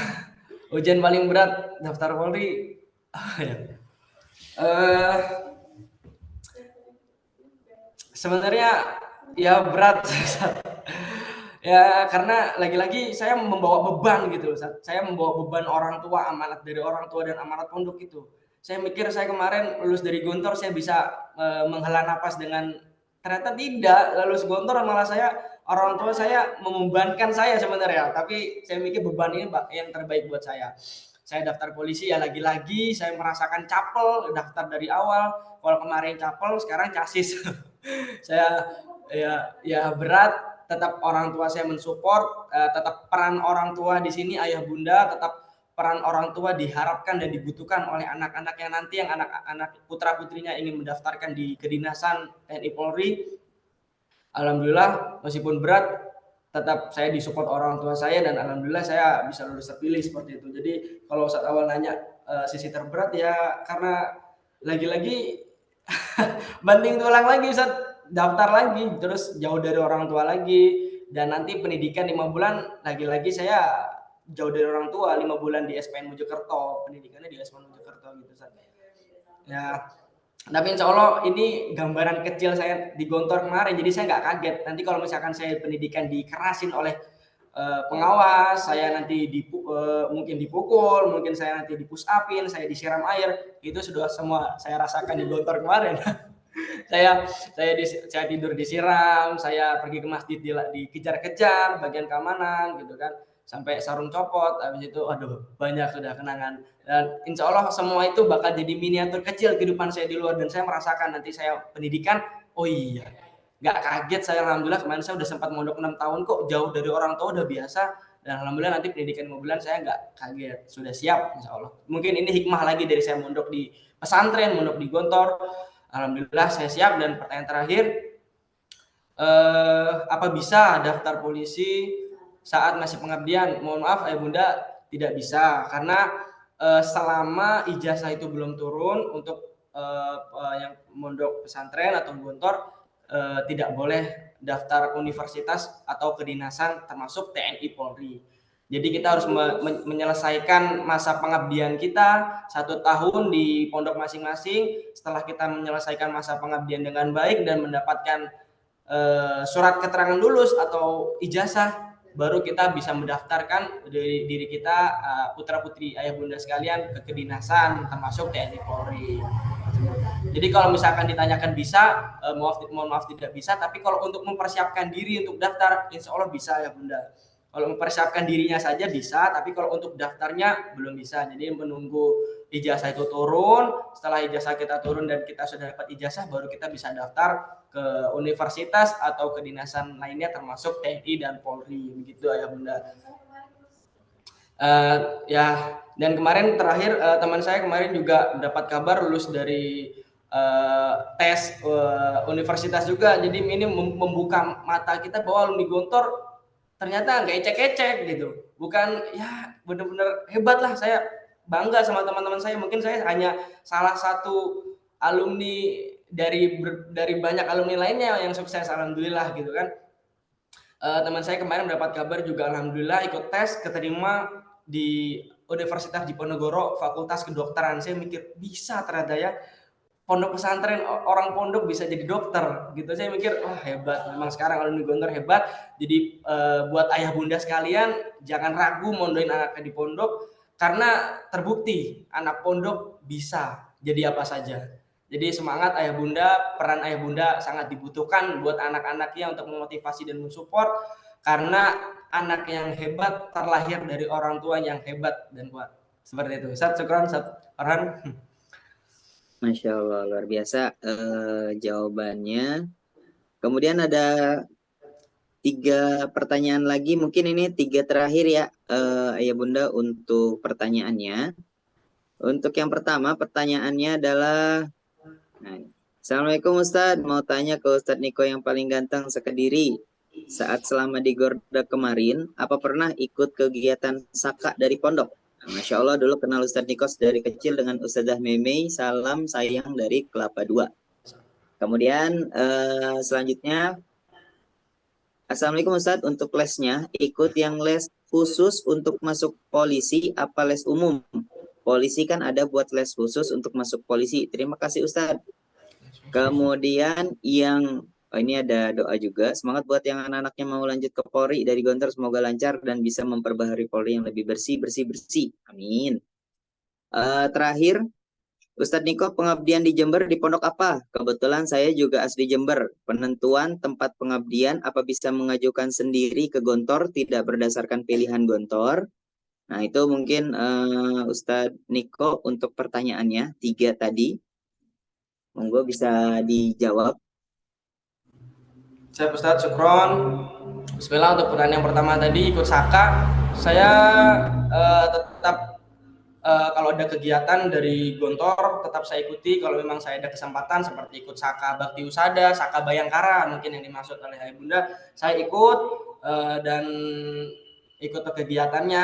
S2: ujian paling berat daftar Polri? Sebenarnya ya berat. Ya karena lagi-lagi saya membawa beban gitu. Saya membawa beban orang tua, amanat dari orang tua dan amanat pondok itu. Saya mikir saya kemarin lulus dari Gontor saya bisa menghela napas dengan, ternyata tidak. Lulus Gontor malah orang tua saya membebankan saya sebenarnya, tapi saya mikir beban ini yang terbaik buat saya. Saya daftar polisi ya lagi-lagi saya merasakan capel daftar dari awal. Kalau kemarin capel, sekarang casis. Saya ya berat. Tetap orang tua saya mensupport, tetap peran orang tua di sini, ayah bunda, tetap peran orang tua diharapkan dan dibutuhkan oleh anak-anak yang nanti yang anak-anak putra-putrinya ingin mendaftarkan di kedinasan TNI Polri. Alhamdulillah meskipun berat, tetap saya disupport orang tua saya dan alhamdulillah saya bisa lulus terpilih seperti itu. Jadi kalau saat awal nanya sisi terberat ya karena lagi-lagi banting tulang lagi Ustaz, daftar lagi terus jauh dari orang tua lagi, dan nanti pendidikan 5 bulan lagi-lagi saya jauh dari orang tua 5 bulan di SPN Mojokerto, pendidikannya di SPN Mojokerto gitu Ustaz. Ya, tapi insya Allah ini gambaran kecil saya di Gontor kemarin, jadi saya nggak kaget nanti kalau misalkan saya pendidikan dikerasin oleh pengawas, saya nanti mungkin dipukul, mungkin saya nanti push upin, saya disiram air, itu sudah semua saya rasakan di Gontor kemarin. saya tidur disiram, saya pergi ke masjid dikejar-kejar bagian keamanan gitu kan, sampai sarung copot, habis itu aduh banyak sudah kenangan, dan insya Allah semua itu bakal jadi miniatur kecil kehidupan saya di luar, dan saya merasakan nanti saya pendidikan, oh iya nggak kaget saya, alhamdulillah kemarin saya udah sempat mondok 6 tahun kok, jauh dari orang tua udah biasa, dan alhamdulillah nanti pendidikan 5 bulan saya nggak kaget, sudah siap insya Allah. Mungkin ini hikmah lagi dari saya mondok di pesantren, mondok di Gontor. Alhamdulillah saya siap. Dan pertanyaan terakhir, apa bisa daftar polisi saat masih pengabdian? Mohon maaf ayah bunda, tidak bisa, karena selama ijazah itu belum turun untuk yang mondok pesantren atau Gontor tidak boleh daftar universitas atau kedinasan termasuk TNI Polri. Jadi kita harus menyelesaikan masa pengabdian kita 1 tahun di pondok masing-masing. Setelah kita menyelesaikan masa pengabdian dengan baik dan mendapatkan surat keterangan lulus atau ijazah, baru kita bisa mendaftarkan diri kita, putra-putri ayah bunda sekalian, ke kedinasan termasuk TNI Polri. Jadi kalau misalkan ditanyakan bisa, mohon maaf tidak bisa. Tapi kalau untuk mempersiapkan diri untuk daftar, insya Allah bisa ya bunda. Kalau mempersiapkan dirinya saja bisa, tapi kalau untuk daftarnya belum bisa. Jadi menunggu ijazah itu turun. Setelah ijazah kita turun dan kita sudah dapat ijazah, baru kita bisa daftar ke universitas atau kedinasan lainnya termasuk TNI dan Polri. Begitu ya bunda. Ya, dan kemarin terakhir teman saya kemarin juga mendapat kabar lulus dari tes universitas juga. Jadi ini membuka mata kita bahwa alumni Gontor ternyata nggak ecek-ecek gitu, bukan ya benar-benar hebat lah. Saya bangga sama teman-teman saya. Mungkin saya hanya salah satu alumni dari banyak alumni lainnya yang sukses, alhamdulillah gitu kan. Teman saya kemarin mendapat kabar juga, alhamdulillah ikut tes keterima di Universitas Diponegoro Fakultas Kedokteran. Saya mikir bisa ternyata ya, pondok pesantren orang pondok bisa jadi dokter gitu. Saya mikir wah hebat, memang sekarang alumni Gontor hebat. Jadi buat ayah bunda sekalian jangan ragu mondoin anaknya di pondok, karena terbukti anak pondok bisa jadi apa saja. Jadi semangat ayah bunda, peran ayah bunda sangat dibutuhkan buat anak-anaknya untuk memotivasi dan mensupport, karena anak yang hebat terlahir dari orang tua yang hebat dan kuat. Seperti itu. Ustaz, syukran Ustaz Farhan.
S3: Masya Allah, luar biasa jawabannya. Kemudian ada 3 pertanyaan lagi, mungkin ini 3 terakhir ya ayah bunda untuk pertanyaannya. Untuk yang pertama pertanyaannya adalah, Assalamualaikum Ustadz, mau tanya ke Ustadz Niko yang paling ganteng sekediri. saat selama di Gorda kemarin, apa pernah ikut kegiatan Saka dari pondok? Nah, Masya Allah dulu kenal Ustadz Nikos dari kecil dengan Ustadzah Meme, salam sayang dari Kelapa II. Kemudian selanjutnya, Assalamualaikum Ustadz, untuk lesnya, ikut yang les khusus untuk masuk polisi apa les umum? Polisi kan ada buat les khusus untuk masuk polisi. Terima kasih Ustadz. Kemudian yang ini ada doa juga. Semangat buat yang anak-anaknya mau lanjut ke Polri dari Gontor, semoga lancar dan bisa memperbaharui Polri yang lebih bersih. Amin. Terakhir, Ustadz Niko, pengabdian di Jember di pondok apa? Kebetulan saya juga asli Jember. Penentuan tempat pengabdian apa bisa mengajukan sendiri ke Gontor, tidak berdasarkan pilihan Gontor. Nah itu mungkin Ustadz Niko untuk pertanyaannya, 3 tadi. Monggo bisa dijawab.
S2: Saya Ustadz Syukron. Bismillah, untuk pertanyaan yang pertama tadi ikut Saka. Saya tetap kalau ada kegiatan dari Gontor tetap saya ikuti. Kalau memang saya ada kesempatan seperti ikut Saka Bakti Usada, Saka Bayangkara mungkin yang dimaksud oleh Ayah Bunda, saya ikut dan ikut kegiatannya,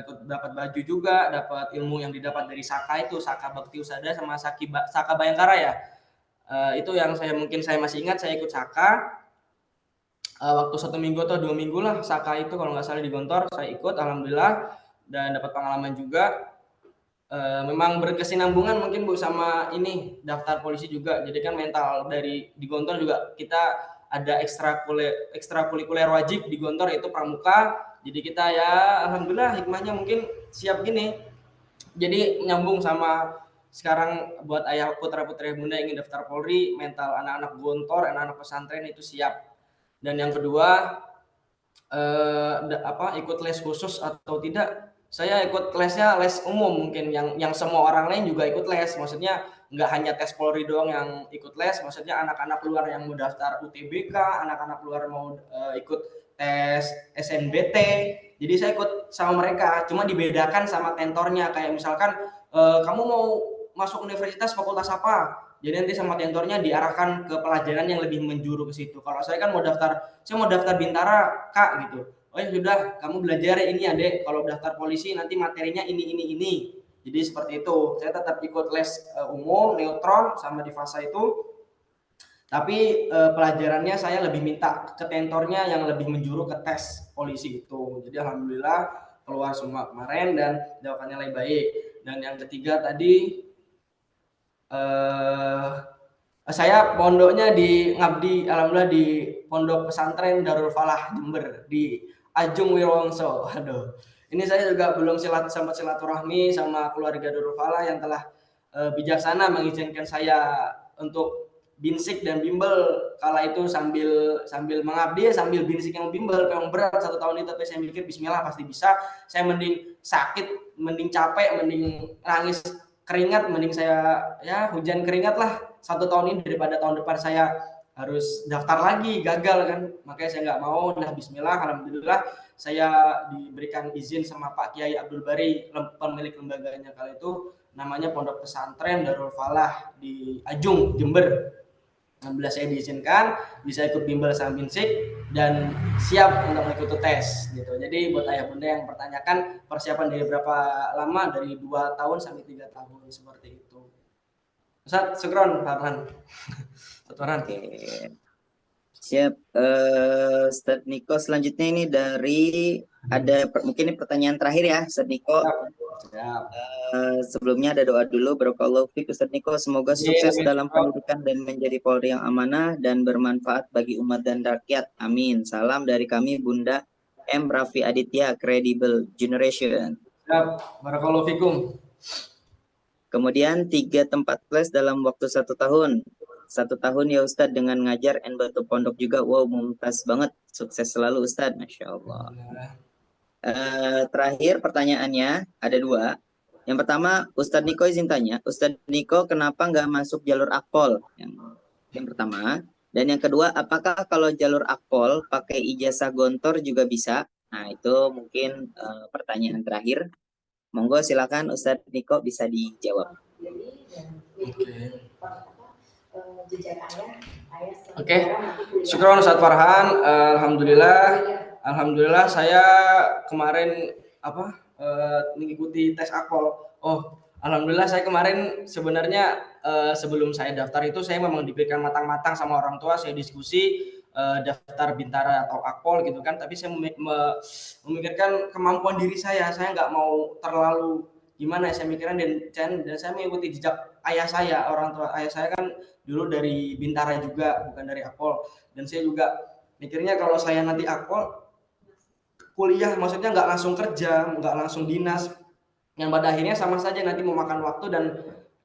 S2: ikut dapat baju juga, dapat ilmu yang didapat dari Saka itu, Saka Bakti Usada sama Saka Bayangkara ya. Itu yang saya masih ingat, saya ikut Saka waktu 1 minggu atau 2 minggu lah Saka itu kalau nggak salah di Gontor, saya ikut alhamdulillah dan dapat pengalaman juga. Memang berkesinambungan mungkin Bu sama ini daftar polisi juga. Jadi kan mental dari di Gontor juga kita ada ekstrakurikuler wajib di Gontor yaitu pramuka. Jadi kita ya alhamdulillah hikmahnya mungkin siap gini. Jadi nyambung sama sekarang buat ayah putra-putri bunda yang ingin daftar Polri, mental anak-anak Gontor, anak-anak pesantren itu siap. Dan yang kedua ikut les khusus atau tidak? Saya ikut lesnya les umum mungkin yang semua orang lain juga ikut les. Maksudnya nggak hanya tes Polri doang yang ikut les. Maksudnya anak-anak luar yang mau daftar UTBK, anak-anak luar mau ikut tes SNBT. Jadi saya ikut sama mereka. Cuma dibedakan sama tentornya. Kayak misalkan kamu mau masuk universitas fakultas apa? Jadi nanti sama tentornya diarahkan ke pelajaran yang lebih menjuru ke situ. Kalau saya kan saya mau daftar Bintara, Kak gitu. Oh ya sudah, kamu belajar ini Adek. Kalau daftar polisi nanti materinya ini. Jadi seperti itu. Saya tetap ikut les umum, neutron sama di fasa itu. Tapi pelajarannya saya lebih minta ke tentornya yang lebih menjuru ke tes polisi itu. Jadi alhamdulillah keluar semua kemarin dan jawabannya lebih baik. Dan yang ketiga tadi saya pondoknya di ngabdi alhamdulillah di Pondok Pesantren Darul Falah Jember di Ajung Wirwongso. Aduh. Ini saya juga belum sempat silaturahmi sama keluarga Darul Falah yang telah bijaksana mengizinkan saya untuk binsik dan bimbel kala itu sambil mengabdi sambil binsik yang bimbel. Memang berat 1 tahun itu, tapi saya mikir bismillah pasti bisa. Saya mending sakit, mending capek, mending nangis keringat, mending saya ya hujan keringat lah 1 tahun ini daripada tahun depan saya harus daftar lagi gagal kan. Makanya saya nggak mau. Nah bismillah alhamdulillah saya diberikan izin sama Pak Kiai Abdul Bari, pemilik lembaganya kala itu, namanya Pondok Pesantren Darul Falah di Ajung Jember. Alhamdulillah saya diizinkan bisa ikut bimbel sama binsik dan siap untuk mengikuti tes gitu. Jadi buat ayah bunda yang mempertanyakan persiapan dari berapa lama, dari 2 tahun sampai 3 tahun seperti itu. Ustaz, syukron Farhan.
S3: Oke. Siap. Ustadz Niko, selanjutnya ini dari mungkin ini pertanyaan terakhir ya Ustadz Niko.
S2: Siap.
S3: Sebelumnya ada doa dulu. Barakallahu fiik Ustadz Niko, semoga sukses dalam pendidikan dan menjadi Polri yang amanah dan bermanfaat bagi umat dan rakyat. Amin. Salam dari kami Bunda M. Raffi Aditya, Credible Generation.
S2: Siap. Barakallahu fikum.
S3: Kemudian 3 tempat les dalam waktu 1 tahun. 1 tahun ya Ustadz dengan ngajar and batu pondok juga. Wow, mumtaz banget. Sukses selalu Ustadz. Masya Allah. Terakhir pertanyaannya ada 2. Yang pertama, Ustadz Niko izin tanya. Ustadz Niko kenapa nggak masuk jalur Akpol? Yang pertama. Dan yang kedua, apakah kalau jalur Akpol pakai ijazah Gontor juga bisa? Nah itu mungkin pertanyaan terakhir. Monggo silakan Ustadz Niko bisa dijawab.
S2: Oke.
S6: jejak ayah
S2: Oke, syukron Ustadz Farhan. Alhamdulillah saya kemarin mengikuti tes akpol. Alhamdulillah saya kemarin sebenarnya sebelum saya daftar itu saya memang diberikan matang-matang sama orang tua, saya diskusi daftar bintara atau akpol gitu kan, tapi saya memikirkan kemampuan diri saya nggak mau terlalu gimana ya, saya mikirkan dan saya mengikuti jejak ayah saya. Orang tua ayah saya kan dulu dari bintara juga, bukan dari akpol, dan saya juga mikirnya kalau saya nanti akpol kuliah maksudnya nggak langsung kerja, nggak langsung dinas, yang pada akhirnya sama saja nanti memakan waktu dan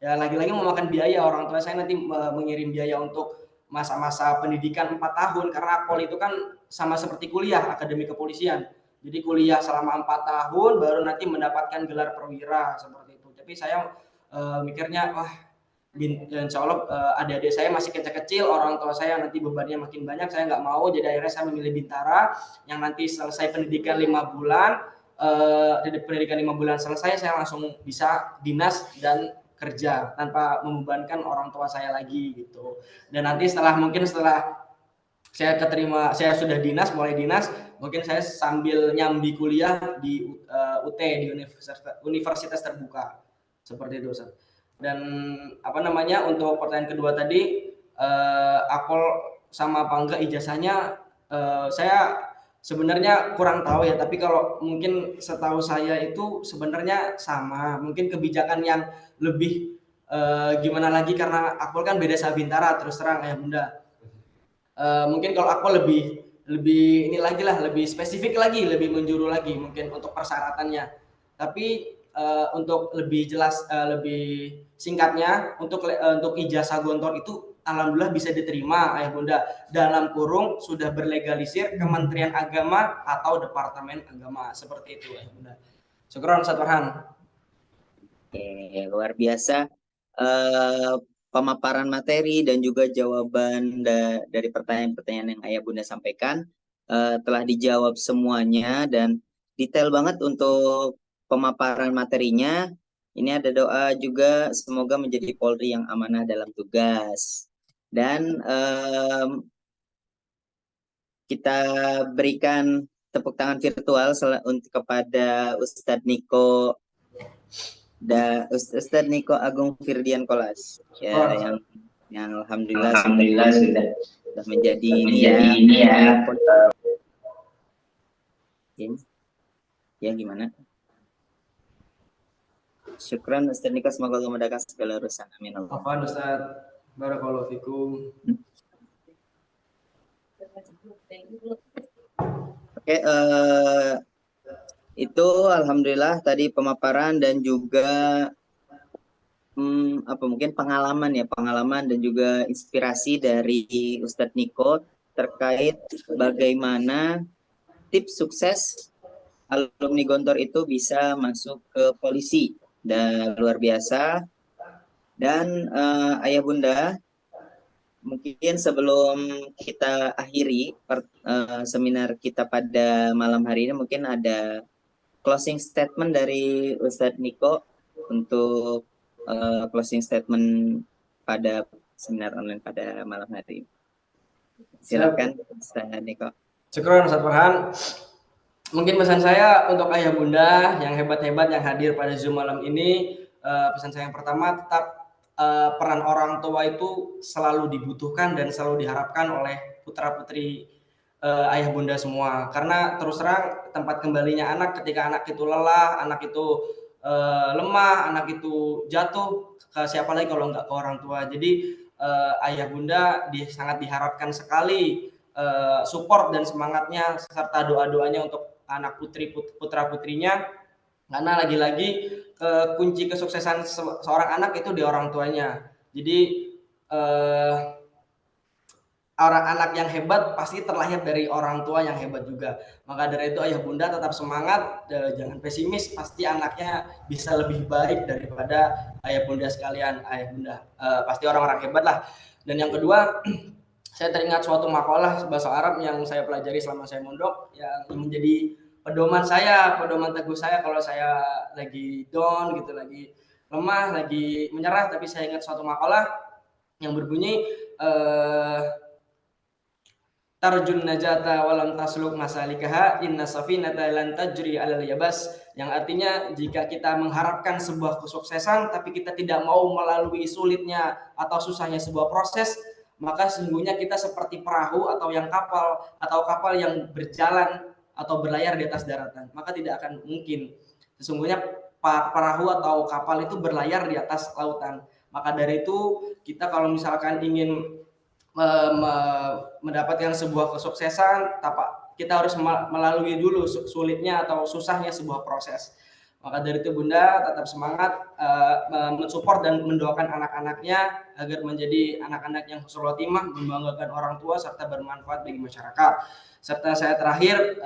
S2: ya lagi-lagi memakan biaya. Orang tua saya nanti mengirim biaya untuk masa-masa pendidikan 4 tahun, karena akpol itu kan sama seperti kuliah akademi kepolisian, jadi kuliah selama 4 tahun baru nanti mendapatkan gelar perwira seperti itu. Tapi saya mikirnya insya Allah adik-adik saya masih kecil-kecil, orang tua saya nanti bebannya makin banyak, saya nggak mau. Jadi akhirnya saya memilih bintara yang nanti selesai pendidikan 5 bulan, pendidikan 5 bulan selesai saya langsung bisa dinas dan kerja tanpa membebankan orang tua saya lagi gitu. Dan nanti setelah saya keterima, saya sudah dinas, mulai dinas, mungkin saya sambil nyambi kuliah di UT, di Universitas Terbuka seperti itu, Ustaz. Dan untuk pertanyaan kedua tadi, akpol sama apa enggak ijazahnya, saya sebenarnya kurang tahu ya, tapi kalau mungkin setahu saya itu sebenarnya sama. Mungkin kebijakan yang lebih gimana lagi, karena akpol kan beda sama bintara, terus terang ya Bunda. Mungkin kalau akpol lebih ini lagi lah, lebih spesifik lagi, lebih menjuru lagi mungkin untuk persyaratannya. Tapi untuk lebih jelas, lebih singkatnya, untuk ijazah gontor itu alhamdulillah bisa diterima ayah bunda, dalam kurung sudah berlegalisir Kementerian Agama atau Departemen Agama, seperti itu ayah bunda. Syukron Ustaz Farhan.
S3: Oke, luar biasa pemaparan materi dan juga jawaban dari pertanyaan-pertanyaan yang ayah bunda sampaikan telah dijawab semuanya dan detail banget untuk pemaparan materinya. Ini ada doa juga, semoga menjadi Polri yang amanah dalam tugas. Dan kita berikan tepuk tangan virtual kepada Ustadz Niko Ustadz Niko Agung Firdian Kolas ya, yang alhamdulillah sudah menjadi ini ya. Ya gimana? Syukran Ustadz Niko, semoga Allah memudahkan segala urusan. Amin.
S2: Afwan Ustadz, barakallahu fikum.
S3: Oke, itu alhamdulillah tadi pemaparan dan juga mungkin pengalaman dan juga inspirasi dari Ustadz Niko terkait bagaimana tips sukses alumni Gontor itu bisa masuk ke polisi. Dan luar biasa. Dan ayah bunda, mungkin sebelum kita akhiri seminar kita pada malam hari ini, mungkin ada closing statement dari Ustadz Niko untuk closing statement pada seminar online pada malam hari ini. Silakan Ustadz Niko.
S2: Syukron Ustadz Farhan. Mungkin pesan saya untuk ayah bunda yang hebat-hebat yang hadir pada Zoom malam ini, pesan saya yang pertama, tetap peran orang tua itu selalu dibutuhkan dan selalu diharapkan oleh putra-putri ayah bunda semua. Karena terus terang tempat kembalinya anak ketika anak itu lelah, anak itu lemah, anak itu jatuh, ke siapa lagi kalau nggak ke orang tua. Jadi ayah bunda sangat diharapkan sekali support dan semangatnya serta doa-doanya untuk anak putra putrinya, karena lagi-lagi kunci kesuksesan seorang anak itu di orang tuanya. Jadi orang anak yang hebat pasti terlahir dari orang tua yang hebat juga. Maka dari itu ayah bunda tetap semangat, jangan pesimis, pasti anaknya bisa lebih baik daripada ayah bunda sekalian. Ayah bunda pasti orang-orang hebat lah. Dan yang kedua, saya teringat suatu makalah bahasa Arab yang saya pelajari selama saya mondok, yang menjadi pedoman teguh saya kalau saya lagi down gitu, lagi lemah, lagi menyerah. Tapi saya ingat suatu makalah yang berbunyi tarjun najata walam tasluk masalikaha inna safinata lan tajri alal yabas, yang artinya jika kita mengharapkan sebuah kesuksesan tapi kita tidak mau melalui sulitnya atau susahnya sebuah proses, maka sesungguhnya kita seperti perahu atau kapal yang berjalan atau berlayar di atas daratan, maka tidak akan mungkin sesungguhnya perahu atau kapal itu berlayar di atas lautan. Maka dari itu kita kalau misalkan ingin mendapatkan sebuah kesuksesan, kita harus melalui dulu sulitnya atau susahnya sebuah proses. Maka dari itu Bunda tetap semangat mensupport dan mendoakan anak-anaknya agar menjadi anak-anak yang husnul khotimah, membanggakan orang tua serta bermanfaat bagi masyarakat. Serta saya terakhir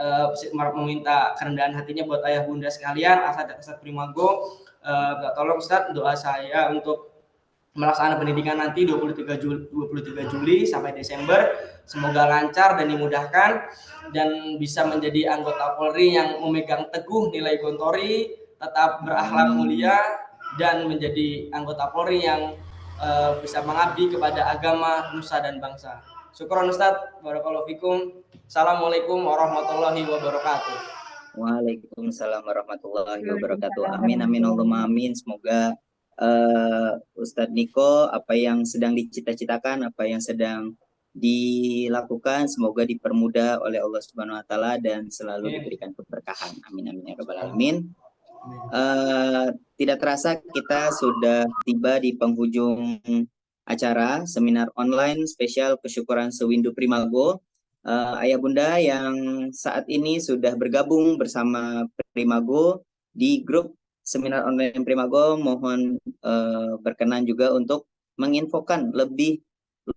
S2: meminta kerendahan hatinya buat ayah bunda sekalian, Asad Primago, tolong Ustadz doa saya untuk melaksanakan pendidikan nanti 23 Juli sampai Desember, semoga lancar dan dimudahkan dan bisa menjadi anggota Polri yang memegang teguh nilai Gontori, tetap berakhlak mulia dan menjadi anggota Polri yang bisa mengabdi kepada agama, nusa dan bangsa. Syukron Ustadz, barakallahu fikum. Assalamualaikum warahmatullahi wabarakatuh.
S3: Waalaikumsalam warahmatullahi wabarakatuh. Amin amin Allahumma amin. Semoga Ustadz Niko, apa yang sedang dicita-citakan, apa yang sedang dilakukan, semoga dipermudah oleh Allah Subhanahu Wa Taala dan selalu diberikan keberkahan. Amin amin ya rabbal alamin. Tidak terasa kita sudah tiba di penghujung acara seminar online spesial kesyukuran Sewindu Primago. Ayah bunda yang saat ini sudah bergabung bersama Primago di grup seminar online Primago, mohon berkenan juga untuk menginfokan lebih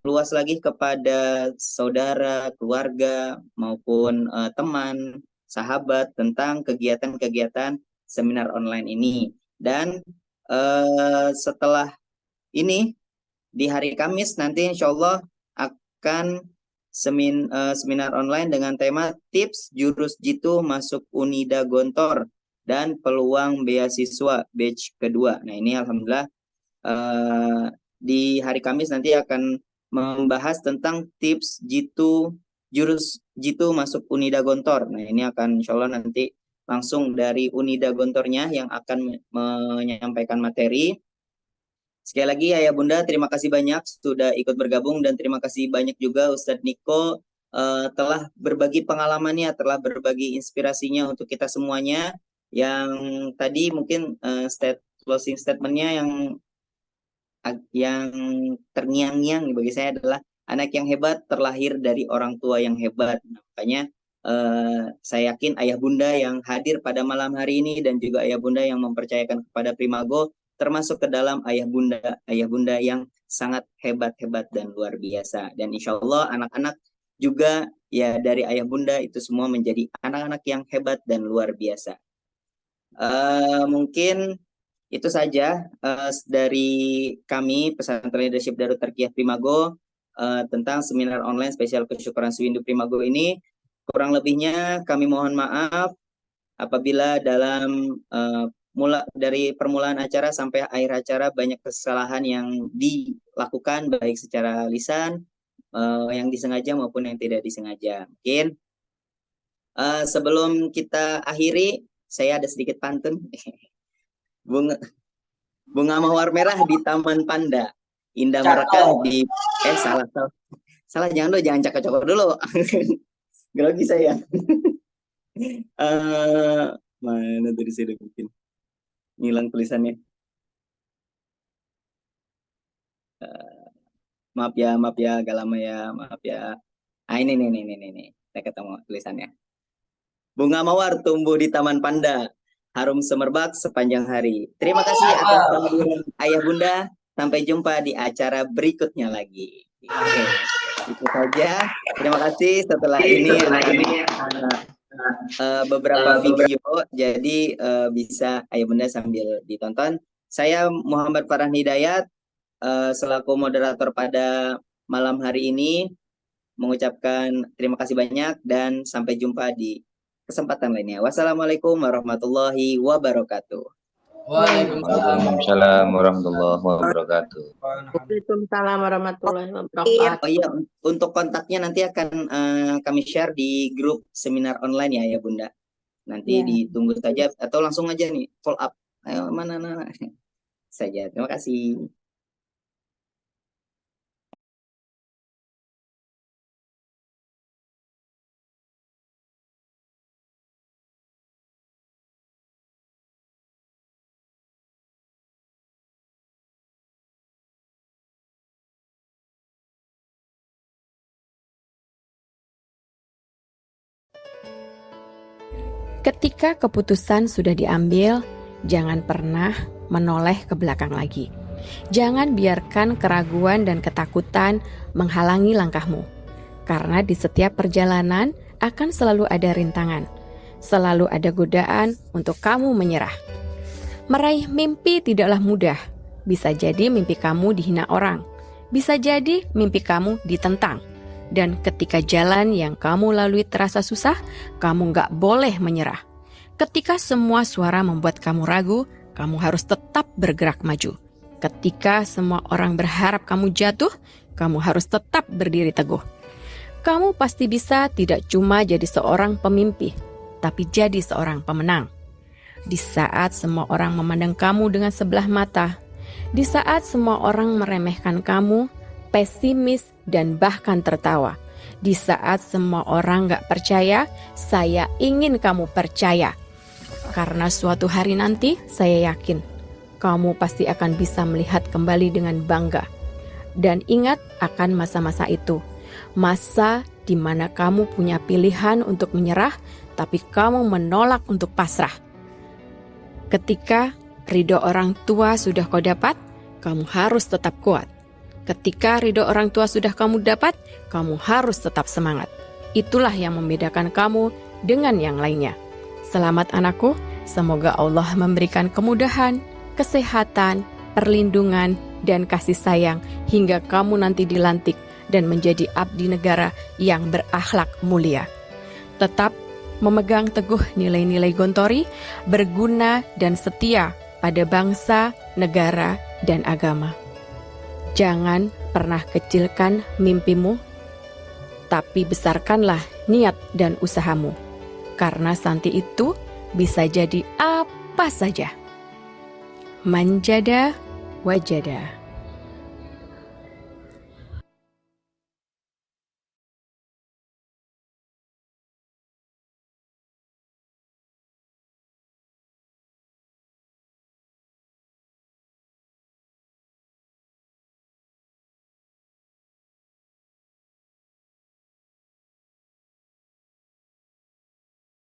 S3: luas lagi kepada saudara, keluarga, maupun teman, sahabat tentang kegiatan-kegiatan seminar online ini. Dan setelah ini, di hari Kamis nanti insya Allah akan seminar online dengan tema tips jurus jitu masuk Unida Gontor dan peluang beasiswa batch kedua. Nah ini alhamdulillah di hari Kamis nanti akan membahas tentang tips jurus jitu masuk Unida Gontor. Nah ini akan insya Allah nanti langsung dari Unida Gontornya yang akan menyampaikan materi. Sekali lagi Ayah Bunda terima kasih banyak sudah ikut bergabung dan terima kasih banyak juga Ustadz Niko telah berbagi pengalamannya, telah berbagi inspirasinya untuk kita semuanya. Yang tadi mungkin closing statement-nya yang terngiang-ngiang bagi saya adalah anak yang hebat terlahir dari orang tua yang hebat. Nah, makanya saya yakin ayah bunda yang hadir pada malam hari ini dan juga ayah bunda yang mempercayakan kepada Primago termasuk ke dalam ayah bunda yang sangat hebat-hebat dan luar biasa. Dan insya Allah anak-anak juga ya dari ayah bunda itu semua menjadi anak-anak yang hebat dan luar biasa. Mungkin itu saja dari kami Pesantren Leadership Darut Tarqiyah Primago tentang seminar online spesial kesyukuran Sewindu Primago ini. Kurang lebihnya kami mohon maaf apabila dalam dari permulaan acara sampai akhir acara banyak kesalahan yang dilakukan baik secara lisan yang disengaja maupun yang tidak disengaja. Mungkin sebelum kita akhiri, saya ada sedikit pantun. Bunga mawar merah di Taman Panda, indah merekah di salah jangan cakap-cakap dulu. Grogi saya. Mana tadi saya udah bikin ngilang tulisannya. Maaf ya, agak lama ya, maaf ya. Ini saya ketemu tulisannya. Bunga mawar tumbuh di Taman Panda, harum semerbak sepanjang hari. Terima kasih atas kehadiran ayah bunda. Sampai jumpa di acara berikutnya lagi. Oke, itu saja. Terima kasih. Setelah ini beberapa video, jadi bisa ayah bunda sambil ditonton. Saya Muhammad Farhan Hidayat selaku moderator pada malam hari ini mengucapkan terima kasih banyak dan sampai jumpa di kesempatan lainnya. Wassalamualaikum warahmatullahi wabarakatuh.
S6: Waalaikumsalam warahmatullahi wabarakatuh.
S4: Waalaikumsalam warahmatullahi wabarakatuh.
S3: Oh iya, untuk kontaknya nanti akan kami share di grup seminar online ya Bunda. Nanti ditunggu saja atau langsung aja nih follow up. Ayo mana saja. Terima kasih.
S5: Ketika keputusan sudah diambil, jangan pernah menoleh ke belakang lagi. Jangan biarkan keraguan dan ketakutan menghalangi langkahmu. Karena di setiap perjalanan akan selalu ada rintangan, selalu ada godaan untuk kamu menyerah. Meraih mimpi tidaklah mudah. Bisa jadi mimpi kamu dihina orang. Bisa jadi mimpi kamu ditentang. Dan ketika jalan yang kamu lalui terasa susah, kamu gak boleh menyerah. Ketika semua suara membuat kamu ragu, kamu harus tetap bergerak maju. Ketika semua orang berharap kamu jatuh, kamu harus tetap berdiri teguh. Kamu pasti bisa tidak cuma jadi seorang pemimpi, tapi jadi seorang pemenang. Di saat semua orang memandang kamu dengan sebelah mata, di saat semua orang meremehkan kamu, pesimis, dan bahkan tertawa. Di saat semua orang gak percaya, saya ingin kamu percaya. Karena suatu hari nanti, saya yakin, kamu pasti akan bisa melihat kembali dengan bangga. Dan ingat akan masa-masa itu. Masa di mana kamu punya pilihan untuk menyerah, tapi kamu menolak untuk pasrah. Ketika ridho orang tua sudah kau dapat, kamu harus tetap kuat. Ketika ridho orang tua sudah kamu dapat, kamu harus tetap semangat. Itulah yang membedakan kamu dengan yang lainnya. Selamat anakku, semoga Allah memberikan kemudahan, kesehatan, perlindungan, dan kasih sayang hingga kamu nanti dilantik dan menjadi abdi negara yang berakhlak mulia. Tetap memegang teguh nilai-nilai Gontori, berguna dan setia pada bangsa, negara, dan agama. Jangan pernah kecilkan mimpimu, tapi besarkanlah niat dan usahamu. Karena nanti itu bisa jadi apa saja. Manjada wajada.